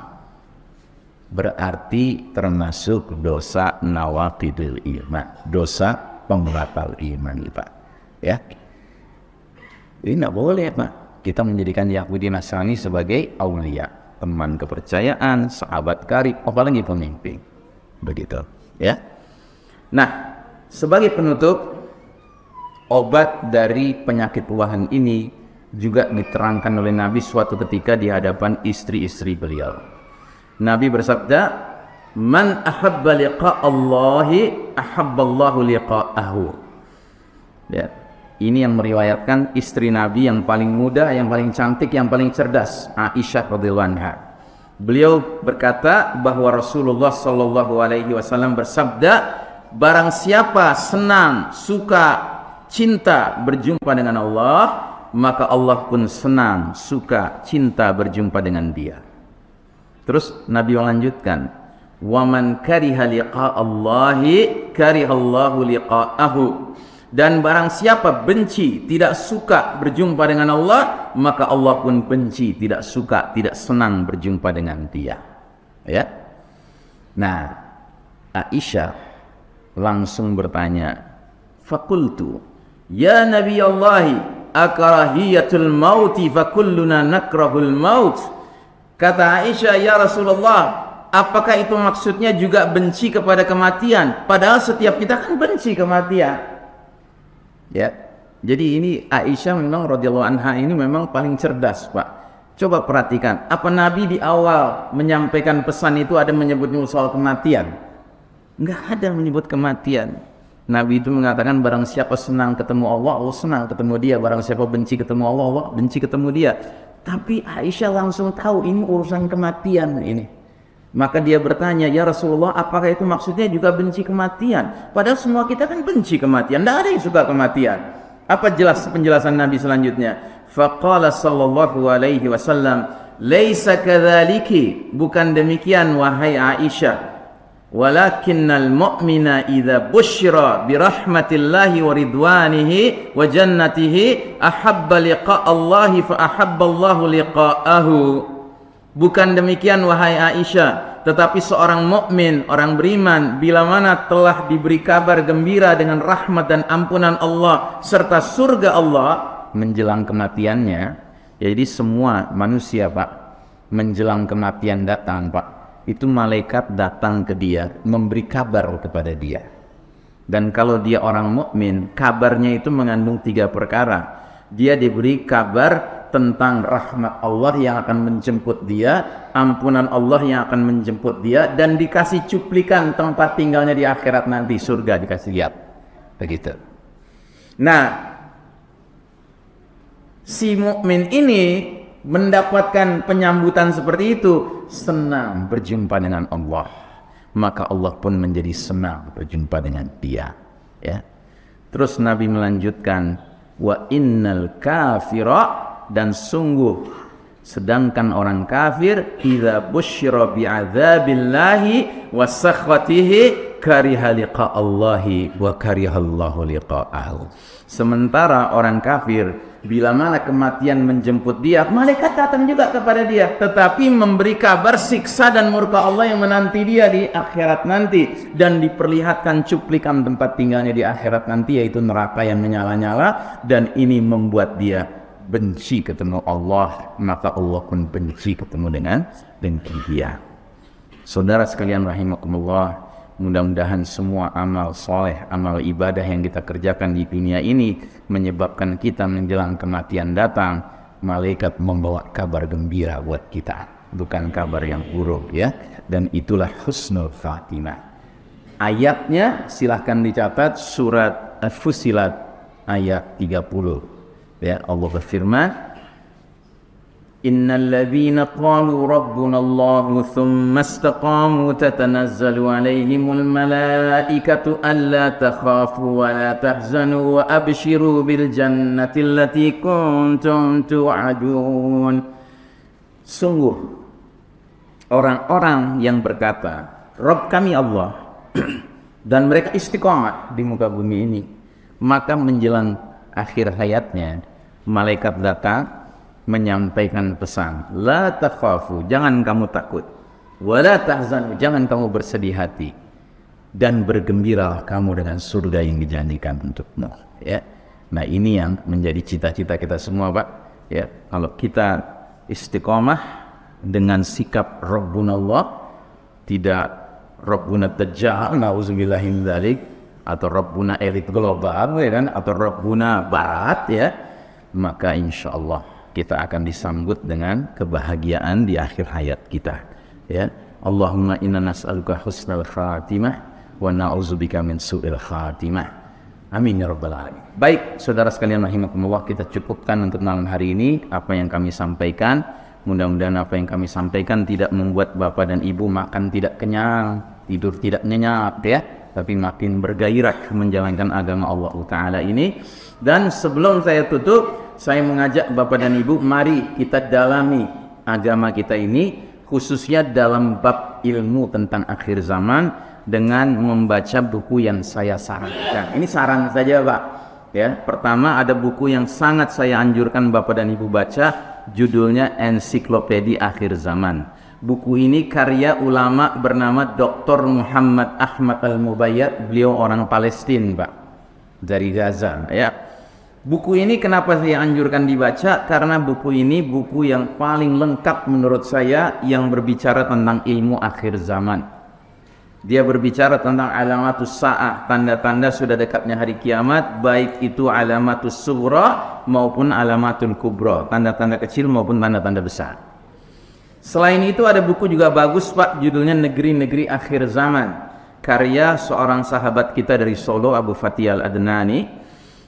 Berarti termasuk dosa nawaqidul iman, dosa pembatal iman Pak, ya. Ini tidak boleh Pak, kita menjadikan Yahudi Nasrani sebagai aulia, teman kepercayaan, sahabat karib, apalagi pemimpin, begitu, ya. Nah, sebagai penutup, obat dari penyakit ruahan ini juga diterangkan oleh Nabi suatu ketika di hadapan istri-istri beliau. Nabi bersabda, "Man ahabba liqa'allahi ahabballahu liqa'ahu." Ya, ini yang meriwayatkan istri Nabi yang paling muda, yang paling cantik, yang paling cerdas, Aisyah radhiyallahu anha. Beliau berkata bahwa Rasulullah sallallahu alaihi wasallam bersabda, barang siapa senang, suka, cinta berjumpa dengan Allah, maka Allah pun senang, suka, cinta berjumpa dengan dia. Terus Nabi melanjutkan, "Wa man kariha liqa'allahi karihallahu liqa'ahu." Dan barang siapa benci, tidak suka berjumpa dengan Allah, maka Allah pun benci, tidak suka, tidak senang berjumpa dengan dia. Ya. Nah, Aisyah langsung bertanya, "Faqultu, ya Nabi Allahi, akarahiyatul mauti fakulluna nakrahul maut." Kata Aisyah, "Ya Rasulullah, apakah itu maksudnya juga benci kepada kematian? Padahal setiap kita kan benci kematian." Ya. Jadi ini Aisyah memang radhiyallahu anha ini memang paling cerdas, Pak. Coba perhatikan, apa Nabi di awal menyampaikan pesan itu ada menyebut soal kematian? Enggak ada menyebut kematian. Nabi itu mengatakan barang siapa senang ketemu Allah, Allah senang ketemu dia. Barang siapa benci ketemu Allah, Allah benci ketemu dia. Tapi Aisyah langsung tahu ini urusan kematian ini. Maka dia bertanya, "Ya Rasulullah, apakah itu maksudnya juga benci kematian? Padahal semua kita kan benci kematian. Tidak ada yang suka kematian." Apa jelas penjelasan Nabi selanjutnya? Faqala sallallahu alaihi wasallam, "Laisa kadzaliki." Bukan demikian wahai Aisyah. "Walakinnal mu'mina idza busyira bi rahmatillahi wa ridwanihi wa jannatihi ahabba liqa'allahi fa ahabballahu liqa'ahu." Bukan demikian wahai Aisyah, tetapi seorang mukmin, orang beriman, bila mana telah diberi kabar gembira dengan rahmat dan ampunan Allah serta surga Allah menjelang kematiannya. Jadi semua manusia, Pak, menjelang kematian datang, Pak, itu malaikat datang ke dia, memberi kabar kepada dia. Dan kalau dia orang mukmin, kabarnya itu mengandung 3 perkara. Dia diberi kabar tentang rahmat Allah yang akan menjemput dia, ampunan Allah yang akan menjemput dia, dan dikasih cuplikan tempat tinggalnya di akhirat nanti, surga dikasih lihat. Begitu. Nah, si mukmin ini mendapatkan penyambutan seperti itu, senang berjumpa dengan Allah, maka Allah pun menjadi senang berjumpa dengan dia. Ya. Terus Nabi melanjutkan, "Wa innal kafira," dan sungguh sedangkan orang kafir, "idza busyira bi'adzabillahi wa sakhatihi kariha liqa'allahi wa karihallahu liqa'ahu." Sementara orang kafir, bila mana kematian menjemput dia, malaikat datang juga kepada dia, tetapi memberi kabar siksa dan murka Allah yang menanti dia di akhirat nanti, dan diperlihatkan cuplikan tempat tinggalnya di akhirat nanti, yaitu neraka yang menyala-nyala, dan ini membuat dia benci ketemu Allah, maka Allah pun benci ketemu dengan dia. Saudara sekalian rahimakumullah, mudah-mudahan semua amal soleh, amal ibadah yang kita kerjakan di dunia ini menyebabkan kita menjelang kematian datang, malaikat membawa kabar gembira buat kita, bukan kabar yang buruk, ya. Dan itulah husnul khatimah. Ayatnya silahkan dicatat, surat Fussilat ayat 30. Ya, Allah berfirman, "Innal ladzina qalu rabbuna Allah tsumma istaqamu tatanazzalu 'alaihimul malaikatu alla takhafu wa la tahzanu wa abshiru bil jannati allati kuntum tu'adun." Sungguh orang-orang yang berkata, "Rabb kami Allah," dan mereka istiqamah di muka bumi ini, maka menjelang akhir hayatnya malaikat datang menyampaikan pesan, "La takhafu," jangan kamu takut, "wa la tahzanu," jangan kamu bersedih hati, dan bergembira kamu dengan surga yang dijanjikan untukmu. Ya. Nah, ini yang menjadi cita-cita kita semua, Pak. Ya, kalau kita istiqomah dengan sikap Rabbunallah, tidak Rabbuna Dajjal, nauzubillahi min dzalik, atau Rabbuna elit global, ya kan, atau Rabbuna barat, ya, maka insya Allah kita akan disambut dengan kebahagiaan di akhir hayat kita. Ya, Allahumma inna nas'aluka husnal khatimah wa na'udzubika min su'il khatimah. Amin ya rabbal alamin. Baik, saudara sekalian rahimakumullah, kita cukupkan untuk malam hari ini apa yang kami sampaikan. Mudah-mudahan apa yang kami sampaikan tidak membuat bapak dan ibu makan tidak kenyang, tidur tidak nyenyak ya, tapi makin bergairah menjalankan agama Allah Ta'ala ini. Dan sebelum saya tutup, saya mengajak bapak dan ibu, mari kita dalami agama kita ini, khususnya dalam bab ilmu tentang akhir zaman, dengan membaca buku yang saya sarankan. Ini saran saja Pak ya. Pertama, ada buku yang sangat saya anjurkan bapak dan ibu baca, judulnya Ensiklopedia Akhir Zaman. Buku ini karya ulama bernama Dr. Muhammad Ahmad Al-Mubayyad. Beliau orang Palestina Pak, dari Gaza ya. Buku ini kenapa saya anjurkan dibaca? Karena buku ini buku yang paling lengkap menurut saya yang berbicara tentang ilmu akhir zaman. Dia berbicara tentang alamatus sa'ah, tanda-tanda sudah dekatnya hari kiamat, baik itu alamatus sughra maupun alamatul kubra, tanda-tanda kecil maupun tanda-tanda besar. Selain itu ada buku juga bagus Pak, judulnya Negeri-Negeri Akhir Zaman, karya seorang sahabat kita dari Solo, Abu Fatih Al-Adnani.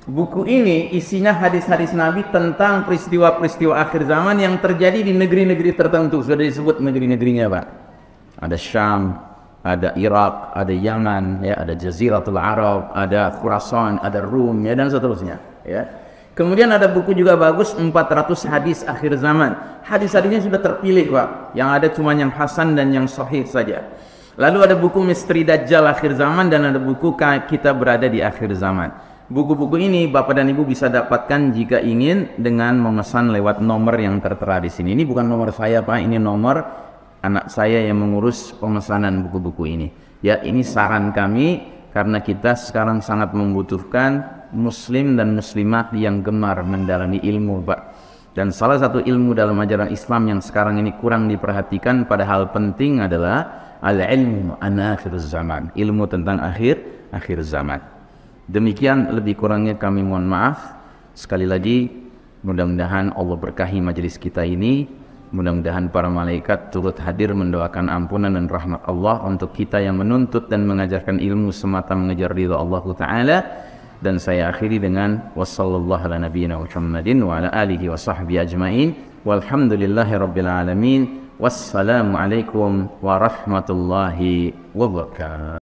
Buku ini isinya hadis-hadis Nabi tentang peristiwa-peristiwa akhir zaman yang terjadi di negeri-negeri tertentu. Sudah disebut negeri-negerinya Pak. Ada Syam, ada Irak, ada Yaman, ya, ada Jaziratul Arab, ada Khurasan, ada Rum, ya, dan seterusnya. Ya. Kemudian ada buku juga bagus, 400 hadis akhir zaman. Hadis-hadisnya sudah terpilih Pak, yang ada cuma yang hasan dan yang sahih saja. Lalu ada buku Misteri Dajjal akhir zaman, dan ada buku Kita Berada di Akhir Zaman. Buku-buku ini Bapak dan Ibu bisa dapatkan jika ingin dengan memesan lewat nomor yang tertera di sini. Ini bukan nomor saya Pak, ini nomor anak saya yang mengurus pemesanan buku-buku ini. Ya, ini saran kami karena kita sekarang sangat membutuhkan muslim dan muslimat yang gemar mendalami ilmu Pak. Dan salah satu ilmu dalam ajaran Islam yang sekarang ini kurang diperhatikan padahal penting adalah al-ilmu an akhir zaman, ilmu tentang akhir zaman. Demikian lebih kurangnya kami mohon maaf. Sekali lagi mudah-mudahan Allah berkahi majelis kita ini. Mudah-mudahan para malaikat turut hadir mendoakan ampunan dan rahmat Allah untuk kita yang menuntut dan mengajarkan ilmu semata mengejar ridha Allah Ta'ala. Dan saya akhiri dengan wassallallahu ala nabiyyina Muhammadin wa ala alihi wa sahbihi ajma'in walhamdulillahi rabbil alamin. Wassalamualaikum warahmatullahi wabarakatuh.